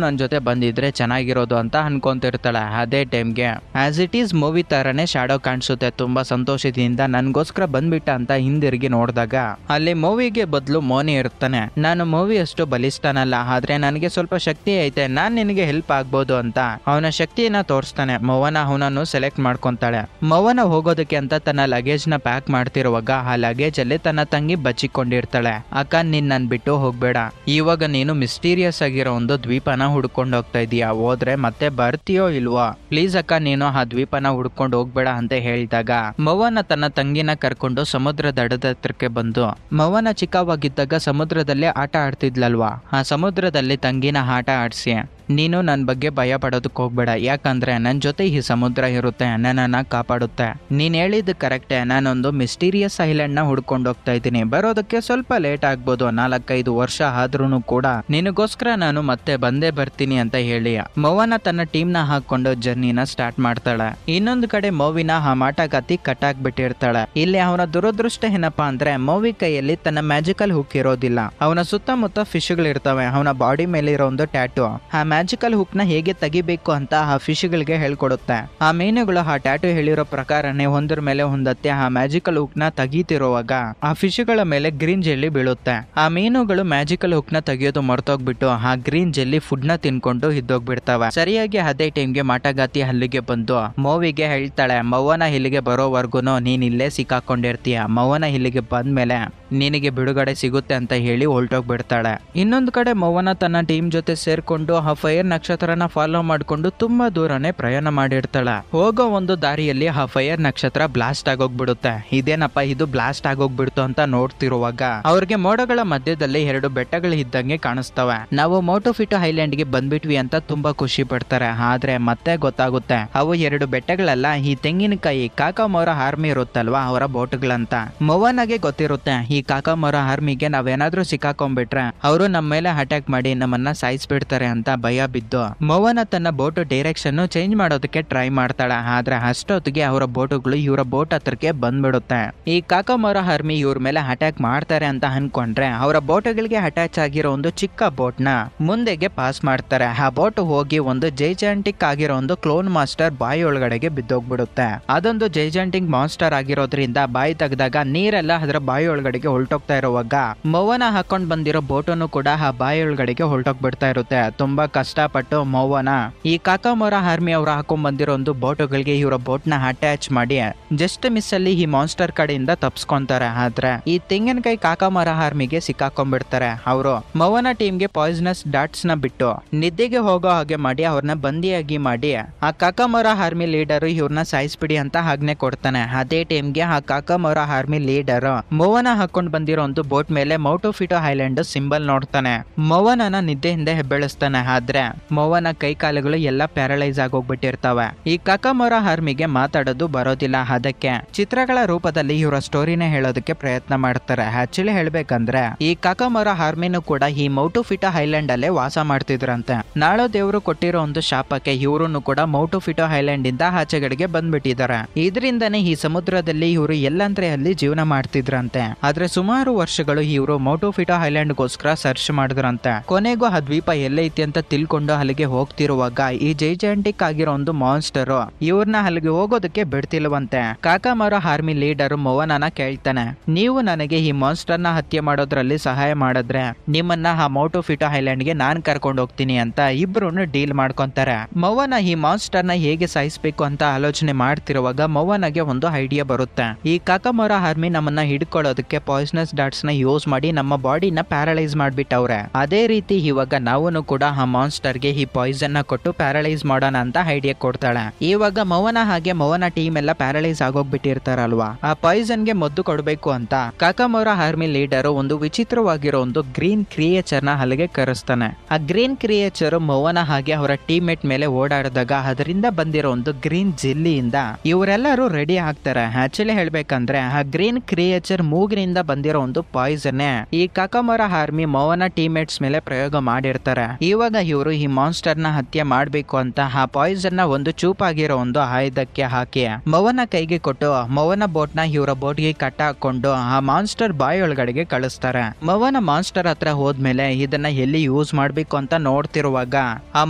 ನನ್ನ ಜೊತೆ ಬಂದಿದ್ರೆ ಚೆನ್ನಾಗಿರೋದು ಅಂತ ಅನ್ಕೊಂತಿರ್ತಾಳೆ. ಅದೇ ಟೈಮ್ಗೆ ಆಸ್ ಇಟ್ ಈಸ್ ಮೂವಿ ತರನೇ ಶಾಡೋ ಕಾಣಿಸುತ್ತೆ. ತುಂಬಾ ಸಂತೋಷದಿಂದ ನನ್ಗೋಸ್ಕರ ಬಂದ್ಬಿಟ್ಟ ಅಂತ ಹಿಂದಿರುಗಿ ನೋಡಿದಾಗ ಅಲ್ಲಿ ಮೂವಿಗೆ ಬದಲು ಮೋನಿ ಇರ್ತಾನೆ. ನಾನು ಮೂವಿ ಅಷ್ಟು ಬಲಿಷ್ಠನಲ್ಲ, ಆದ್ರೆ ನನಗೆ ಸ್ವಲ್ಪ ಶಕ್ತಿ ಐತೆ, ನಾನ್ ನಿನಗೆ ಹೆಲ್ಪ್ ಆಗ್ಬೋದು ಅಂತ ಅವನ ಶಕ್ತಿಯನ್ನ ತೋರಿಸ್ತಾನೆ. ಮೋವನ ಅವನನ್ನು ಸೆಲೆಕ್ಟ್ ಮಾಡ್ಕೊಂತಾಳೆ. ಮೋವನ ಹೋಗೋದಕ್ಕೆ ಅಂತ ತನ್ನ ಲಗೇಜ್ ನ ಪ್ಯಾಕ್ ಮಾಡ್ತಿರುವಾಗ ಆ ಲಗೇಜ್ ಅಲ್ಲಿ ತನ್ನ ತಂಗಿ ಬಚ್ಚಿಕೊಂಡಿರ್ತಾಳೆ. ಅಕ್ಕ ನೀನ್ ನನ್ ಬಿಟ್ಟು ಹೋಗ್ಬೇಡ, ಇವಾಗ ನೀನು ಮಿಸ್ಟೀರಿಯಸ್ ಆಗಿರೋ ಒಂದು ದ್ವೀಪನ ಹುಡ್ಕೊಂಡು ಹೋಗ್ತಾ ಇದೀಯಾ, ಹೋದ್ರೆ ಮತ್ತೆ ಬರ್ತೀಯೋ ಇಲ್ವೋ, ಪ್ಲೀಸ್ ಅಕ್ಕ ನೀನು ಆ ದ್ವೀಪನ ಹುಡ್ಕೊಂಡು ಹೋಗ್ಬೇಡ ಅಂತ ಹೇಳಿದಾಗ ಮೋವನ ತನ್ನ ತಂಗಿನ ಕರ್ಕೊಂಡು ಸಮುದ್ರ ದಡದ ಹತ್ರಕ್ಕೆ ಬಂದು ಮೋವನ ಚಿಕ್ಕವಾಗಿದ್ದಾಗ ಸಮುದ್ರದಲ್ಲಿ ಆಟ ಆಡ್ತಿದ್ಲಲ್ವಾ, ಆ ಸಮುದ್ರದಲ್ಲಿ ತಂಗಿನ ಆಟ ಆಡ್ಸಿ ನೀನು ನನ್ನ ಬಗ್ಗೆ ಭಯ ಪಡೋದಕ್ಕೆ ಹೋಗ್ಬೇಡ, ಯಾಕಂದ್ರೆ ನನ್ನ ಜೊತೆ ಈ ಸಮುದ್ರ ಇರುತ್ತೆ, ನನ್ನನ್ನ ಕಾಪಾಡುತ್ತೆ. ನೀನ್ ಹೇಳಿದ್ದು ಕರೆಕ್ಟೇ, ನಾನೊಂದು ಮಿಸ್ಟೀರಿಯಸ್ ಐಲ್ಯಾಂಡ್ ನ ಹುಡ್ಕೊಂಡು ಹೋಗ್ತಾ ಇದ್ದೀನಿ, ಬರೋದಕ್ಕೆ ಸ್ವಲ್ಪ ಲೇಟ್ ಆಗ್ಬೋದು, 4-5 ವರ್ಷ ಆದ್ರೂ ಕೂಡ ನಿನಗೋಸ್ಕರ ನಾನು ಮತ್ತೆ ಬಂದೇ ಬರ್ತೀನಿ ಅಂತ ಹೇಳಿ ಮೋವನ ತನ್ನ ಟೀಮ್ ನ ಹಾಕೊಂಡು ಜರ್ನಿನ ಸ್ಟಾರ್ಟ್ ಮಾಡ್ತಾಳೆ. ಇನ್ನೊಂದು ಕಡೆ ಮೂವಿನ ಆ ಮಾಟಗಾತಿ ಕಟ್ಟಾಕ್ಬಿಟ್ಟಿರ್ತಾಳೆ. ಇಲ್ಲಿ ಅವನ ದುರದೃಷ್ಟ ಏನಪ್ಪಾ ಅಂದ್ರೆ ಮೂವಿ ಕೈಯಲ್ಲಿ ತನ್ನ ಮ್ಯಾಜಿಕಲ್ ಹುಕ್ ಇರೋದಿಲ್ಲ. ಅವನ ಸುತ್ತಮುತ್ತ ಫಿಶ್ ಗಳಿರ್ತವೆ. ಅವನ ಬಾಡಿ ಮೇಲೆ ಇರೋ ಒಂದು ಟ್ಯಾಟೂ ಆ ಮ್ಯಾಜಿಕಲ್ ಹುಕ್ ನ ಹೇಗೆ ತೆಗಿಬೇಕು ಅಂತ ಆ ಫಿಶ್ ಗಳಿಗೆ ಹೇಳ್ಕೊಡುತ್ತೆ. ಆ ಮೀನುಗಳು ಆ ಟ್ಯಾಟೂ ಹೇಳಿರೋ ಪ್ರಕಾರನೇ ಒಂದ್ರ ಮೇಲೆ ಒಂದತ್ತೆ ಆ ಮ್ಯಾಜಿಕಲ್ ಹುಕ್ ನ ತೆಗೀತಿರುವಾಗ ಆ ಫಿಶ್ ಗಳ ಮೇಲೆ ಗ್ರೀನ್ ಜೆಲ್ಲಿ ಬೀಳುತ್ತೆ. ಆ ಮೀನುಗಳು ಮ್ಯಾಜಿಕಲ್ ಹುಕ್ ನ ತೆಗಿಯೋದು ಮರ್ತೋಗ್ಬಿಟ್ಟು ಆ ಗ್ರೀನ್ ಜೆಲ್ಲಿ ಫುಡ್ ನ ತಿನ್ಕೊಂಡು ಇದ್ದೋಗ್ಬಿಡ್ತಾವೆ. ಸರಿಯಾಗಿ ಅದೇ ಟೈಮ್ಗೆ ಮಾಟಗಾತಿ ಅಲ್ಲಿಗೆ ಬಂದು ಮೂವಿಗೆ ಹೇಳ್ತಾಳೆ, ಮೌವನ ಇಲ್ಲಿಗೆ ಬರೋವರ್ಗುನು ನೀನ್ ಇಲ್ಲೇ ಸಿಕ್ಕಾಕೊಂಡಿರ್ತೀಯ, ಮೌವನ ಇಲ್ಲಿಗೆ ಬಂದ್ಮೇಲೆ ನಿನಗೆ ಬಿಡುಗಡೆ ಸಿಗುತ್ತೆ ಅಂತ ಹೇಳಿ ಹೊರಟೋಗ್ಬಿಡ್ತಾಳೆ. ಇನ್ನೊಂದು ಕಡೆ ಮೌವನ ತನ್ನ ಟೀಮ್ ಜೊತೆ ಸೇರ್ಕೊಂಡು ಆ ಫೈರ್ ನಕ್ಷತ್ರನ ಫಾಲೋ ಮಾಡ್ಕೊಂಡು ತುಂಬಾ ದೂರನೇ ಪ್ರಯಾಣ ಮಾಡಿರ್ತಾಳೆ. ಹೋಗೋ ಒಂದು ದಾರಿಯಲ್ಲಿ ಆ ಫೈರ್ ನಕ್ಷತ್ರ ಬ್ಲಾಸ್ಟ್ ಆಗೋಗ್ಬಿಡುತ್ತೆ. ಇದೇನಪ್ಪ ಇದು ಬ್ಲಾಸ್ಟ್ ಆಗೋಗ್ಬಿಡ್ತು ಅಂತ ನೋಡ್ತಿರುವಾಗ ಅವ್ರಿಗೆ ಮೋಡಗಳ ಮಧ್ಯದಲ್ಲಿ 2 ಬೆಟ್ಟಗಳು ಇದ್ದಂಗೆ ಕಾಣಿಸ್ತವೆ. ನಾವು ಮೋಟೋಫಿಟೋ ಐಲ್ಯಾಂಡ್ ಗೆ ಬಂದ್ಬಿಟ್ವಿ ಅಂತ ತುಂಬಾ ಖುಷಿ ಪಡ್ತಾರೆ. ಆದ್ರೆ ಮತ್ತೆ ಗೊತ್ತಾಗುತ್ತೆ ಅವು 2 ಬೆಟ್ಟಗಳೆಲ್ಲ ಈ ತೆಂಗಿನಕಾಯಿ ಕಾಕಾಮೋರ ಆರ್ಮಿ ಇರುತ್ತಲ್ವಾ ಅವರ ಬೋಟ್ಗಳಂತ. ಮೋವನಾಗೆ ಗೊತ್ತಿರುತ್ತೆ ಈ ಕಾಕಾಮೋರ ಆರ್ಮಿಗೆ ನಾವೇನಾದ್ರೂ ಸಿಕ್ಕಾಕೊಂಡ್ಬಿಟ್ರೆ ಅವರು ನಮ್ಮ ಮೇಲೆ ಅಟ್ಯಾಕ್ ಮಾಡಿ ನಮ್ಮನ್ನ ಸಾಯಿಸ್ಬಿಡ್ತಾರೆ ಅಂತ ಭಯ ಬಿದ್ದು ಮೋವನ ತನ್ನ ಬೋಟ್ ಡೈರೆಕ್ಷನ್ ಚೇಂಜ್ ಮಾಡೋದಕ್ಕೆ ಟ್ರೈ ಮಾಡ್ತಾಳೆ. ಆದ್ರೆ ಅಷ್ಟೊತ್ತಿಗೆ ಅವರ ಬೋಟುಗಳು ಇವರ ಬೋಟ್ ಹತ್ರಕ್ಕೆ ಬಂದ್ಬಿಡುತ್ತೆ. ಈ ಕಾಕಾಮೋರ ಆರ್ಮಿ ಇವ್ರ ಮೇಲೆ ಅಟ್ಯಾಕ್ ಮಾಡ್ತಾರೆ ಅಂತ ಅನ್ಕೊಂಡ್ರೆ ಅವರ ಬೋಟ್ಗಳಿಗೆ ಅಟ್ಯಾಚ್ ಆಗಿರೋ ಒಂದು ಚಿಕ್ಕ ಬೋಟ್ ನ ಮುಂದೆಗೆ ಪಾಸ್ ಮಾಡ್ತಾರೆ. ಆ ಬೋಟ್ ಹೋಗಿ ಒಂದು ಜೈಜಾಂಟಿಕ್ ಆಗಿರೋ ಒಂದು ಕ್ಲೋನ್ ಮಾಸ್ಟರ್ ಬಾಯಿ ಒಳಗಡೆಗೆ ಬಿದ್ದೋಗ್ಬಿಡುತ್ತೆ. ಅದೊಂದು ಜೈಜಾಂಟಿಕ್ ಮಾಸ್ಟರ್ ಆಗಿರೋದ್ರಿಂದ ಬಾಯಿ ತೆಗೆದಾಗ ನೀರೆಲ್ಲ ಅದರ ಬಾಯಿ ಒಳಗಡೆಗೆ ಹೊರಟೋಗ್ತಾ ಇರುವಾಗ ಮೋವನ ಹಾಕೊಂಡ್ ಬಂದಿರೋ ಬೋಟನ್ನು ಕೂಡ ಆ ಬಾಯಿ ಒಳಗಡೆಗೆ ಹೊರಟೋಗ್ಬಿಡ್ತಾ ಇರುತ್ತೆ. ತುಂಬಾ ಕಷ್ಟಪಟ್ಟು ಮೋವನ ಈ ಕಾಕಾಮೋರ ಆರ್ಮಿ ಅವರು ಹಾಕೊಂಡ್ ಬಂದಿರೋ ಒಂದು ಬೋಟುಗಳಿಗೆ ಇವರ ಬೋಟ್ ನ ಅಟ್ಯಾಚ್ ಮಾಡಿ ಜಸ್ಟ್ ಮಿಸ್ ಅಲ್ಲಿ ಈ ಮಾನ್ಸ್ಟರ್ ಕಡೆಯಿಂದ ತಪ್ಸ್ಕೊಂತಾರೆ. ಆದ್ರೆ ಈ ತೆಂಗಿನಕಾಯಿ ಕಾಕಾಮೋರ ಆರ್ಮಿಗೆ ಸಿಕ್ಕಾಕೊಂಡ್ಬಿಡ್ತಾರೆ. ಅವರು ಮೋವನ ಟೀಮ್ಗೆ ಪಾಯ್ಸನಸ್ ಡಾಟ್ಸ್ ನ ಬಿಟ್ಟು ನಿದ್ದೆಗೆ ಹೋಗೋ ಹಾಗೆ ಮಾಡಿ ಅವ್ರನ್ನ ಬಂದಿಯಾಗಿ ಮಾಡಿ ಆ ಕಾಕಾಮೋರ ಆರ್ಮಿ ಲೀಡರ್ ಇವ್ರನ್ನ ಸಾಯಿಸ್ಬಿಡಿ ಅಂತ ಆಜ್ಞೆ ಕೊಡ್ತಾನೆ. ಅದೇ ಟೈಮ್ಗೆ ಆ ಕಾಕಾಮೋರ ಆರ್ಮಿ ಲೀಡರ್ ಮೋವನ ಹಾಕೊಂಡ್ ಬಂದಿರೋ ಒಂದು ಬೋಟ್ ಮೇಲೆ ಮೋಟೋಫಿಟೋ ಐಲ್ಯಾಂಡ್ ಸಿಂಬಲ್ ನೋಡ್ತಾನೆ. ಮೋವನನ ನಿದ್ದೆಯಿಂದ ಹೆಬ್ಬೆಳಿಸ್ತಾನೆ. ಆದ್ರೆ ಮೋವನ ಕೈ ಕಾಲುಗಳು ಎಲ್ಲ ಪ್ಯಾರಲೈಸ್ ಆಗೋಗ್ಬಿಟ್ಟಿರ್ತವೆ. ಈ ಕಾಕಾಮೋರ ಆರ್ಮಿಗೆ ಮಾತಾಡೋದು ಬರೋದಿಲ್ಲ. ಅದಕ್ಕೆ ಚಿತ್ರಗಳ ರೂಪದಲ್ಲಿ ಇವರ ಸ್ಟೋರಿನ ಹೇಳೋದಕ್ಕೆ ಪ್ರಯತ್ನ ಮಾಡ್ತಾರೆ. ಆಕ್ಚುಲಿ ಹೇಳ್ಬೇಕಂದ್ರೆ ಈ ಕಾಕಾಮೋರ ಆರ್ಮಿನೂ ಕೂಡ ಈ ಮೋಟೋಫಿಟೋ ಐಲ್ಯಾಂಡ್ ಅಲ್ಲೇ ವಾಸ ಮಾಡ್ತಿದ್ರಂತೆ. ನಾಳೋ ದೇವರು ಕೊಟ್ಟಿರೋ ಒಂದು ಶಾಪಕ್ಕೆ ಇವ್ರು ಕೂಡ ಮೋಟೋಫಿಟೋ ಐಲ್ಯಾಂಡ್ ಇಂದ ಆಚೆಗಡೆಗೆ ಬಂದ್ಬಿಟ್ಟಿದ್ದಾರೆ. ಇದರಿಂದನೇ ಈ ಸಮುದ್ರದಲ್ಲಿ ಇವರು ಎಲ್ಲಂದ್ರೆ ಅಲ್ಲಿ ಜೀವನ ಮಾಡ್ತಿದ್ರಂತೆ. ಆದ್ರೆ ಸುಮಾರು ವರ್ಷಗಳು ಇವರು ಮೋಟೋಫಿಟೋ ಐಲ್ಯಾಂಡ್ ಗೋಸ್ಕರ ಸರ್ಚ್ ಮಾಡಿದ್ರಂತೆ. ಕೊನೆಗೂ ಆ ದ್ವೀಪ ಎಲ್ಲೈತಿ ಅಂತ ತಿಳ್ಕೊಂಡು ಅಲ್ಲಿಗೆ ಹೋಗ್ತಿರುವಾಗ ಈ ಜೈಜಾಂಟಿಕ್ ಆಗಿರೋ ಒಂದು ಮಾನ್ಸ್ಟರ್ ಇವ್ರನ್ನ ಅಲ್ಲಿಗೆ ಹೋಗೋದಕ್ಕೆ ಬಿಡ್ತಿಲ್ವಂತೆ. ಕಾಕಾಮೋರ ಆರ್ಮಿ ಲೀಡರ್ ಮೋವನನ ಕೇಳ್ತಾನೆ, ನೀವು ನನಗೆ ಈ ಮಾನ್ಸ್ಟರ್ ನ ಹತ್ಯೆ ಮಾಡೋದ್ರಲ್ಲಿ ಸಹಾಯ ಮಾಡಿದ್ರೆ ನಿಮ್ಮನ್ನ ಆ ಮೋಟೋಫಿಟೋ ಐಲ್ಯಾಂಡ್ ಗೆ ನಾನ್ ಕರ್ಕೊಂಡು ಹೋಗ್ತೀನಿ ಅಂತ ಇಬ್ರು ಡೀಲ್ ಮಾಡ್ಕೊಂತಾರೆ. ಮೋವನ ಈ ಮಾನ್ಸ್ಟರ್ ನ ಹೇಗೆ ಸಾಯಿಸ್ಬೇಕು ಅಂತ ಆಲೋಚನೆ ಮಾಡ್ತಿರುವಾಗ ಮೋವನಗೆ ಒಂದು ಐಡಿಯಾ ಬರುತ್ತೆ. ಈ ಕಾಕಾಮೋರ ಆರ್ಮಿ ನಮ್ಮನ್ನ ಹಿಡ್ಕೊಳ್ಳೋದಕ್ಕೆ ಪಾಯ್ಸನಸ್ ಡಾಟ್ಸ್ ನ ಯೂಸ್ ಮಾಡಿ ನಮ್ಮ ಬಾಡಿನ ಪ್ಯಾರಲೈಸ್ ಮಾಡ್ಬಿಟ್ಟವ್ರೆ. ಅದೇ ರೀತಿ ಇವಾಗ ನಾವು ಕೂಡ ಆ ಮಾನ್ಸ್ಟರ್ ಗೆ ಈ ಪಾಯ್ಸನ್ ನ ಕೊಟ್ಟು ಪ್ಯಾರಲೈಸ್ ಮಾಡೋಣ ಅಂತ ಐಡಿಯಾ ಕೊಡ್ತಾಳೆ. ಇವಾಗ ಮೋವನ ಹಾಗೆ ಮೋವನ ಟೀಮ್ ಎಲ್ಲ ಪ್ಯಾರಲೈಸ್ ಆಗೋಗ್ಬಿಟ್ಟಿರ್ತಾರಲ್ವಾ, ಆ ಪಾಯ್ಸನ್ ಗೆ ಮದ್ದು ಕೊಡ್ಬೇಕು ಅಂತ ಕಾಕಾಮೋರ ಆರ್ಮಿ ಲೀಡರ್ ಒಂದು ವಿಚಿತ್ರವಾಗಿರೋ ಒಂದು ಗ್ರೀನ್ ಕ್ರಿಯೇಚರ್ ನ ಅಲ್ಲಿಗೆ ಕರೆಸ್ತಾನೆ. ಆ ಗ್ರೀನ್ ಕ್ರಿಯೇಚರ್ ಮೋವನ ಹಾಗೆ ಅವರ ಟೀಮ್ ಮೇಟ್ ಮೇಲೆ ಓಡಾಡಿದಾಗ ಅದರಿಂದ ಬಂದಿರೋ ಒಂದು ಗ್ರೀನ್ ಜೆಲ್ಲಿಯಿಂದ ಇವರೆಲ್ಲರೂ ರೆಡಿ ಆಗ್ತಾರೆ. ಆಕ್ಚುಲಿ ಹೇಳ್ಬೇಕಂದ್ರೆ ಆ ಗ್ರೀನ್ ಕ್ರಿಯೇಚರ್ ಮೂಗಿನಿಂದ ಬಂದಿರೋ ಒಂದು ಪಾಯ್ಸನ್ ಈ ಕಾಕಮೋರಾ ಆರ್ಮಿ ಮೊವನ ಟೀಮ್ಮೇಟ್ಸ್ ಮೇಲೆ ಪ್ರಯೋಗ ಮಾಡಿರ್ತಾರೆ. ಇವಾಗ ಇವರು ಈ ಮಾನ್ಸ್ಟರ್ ನ ಹತ್ಯೆ ಮಾಡ್ಬೇಕು ಅಂತ ಆ ಪಾಯ್ಸನ್ ನ ಒಂದು ಚೂಪಾಗಿರೋ ಒಂದು ಆಯುಧಕ್ಕೆ ಹಾಕಿ ಮೊವನ ಕೈಗೆ ಕೊಟ್ಟು ಮೊವನ ಬೋಟ್ ನ ಇವರ ಬೋಟ್ ಗೆ ಕಟ್ಟ ಹಾಕೊಂಡು ಆ ಮಾನ್ಸ್ಟರ್ ಬಾಯಿ ಒಳಗಡೆಗೆ ಕಳಿಸ್ತಾರೆ. ಮೊವನ ಮಾನ್ಸ್ಟರ್ ಹತ್ರ ಹೋದ್ಮೇಲೆ ಇದನ್ನ ಎಲ್ಲಿ ಯೂಸ್ ಮಾಡ್ಬೇಕು ಅಂತ ನೋಡ್ತಿರುವಾಗ ಆ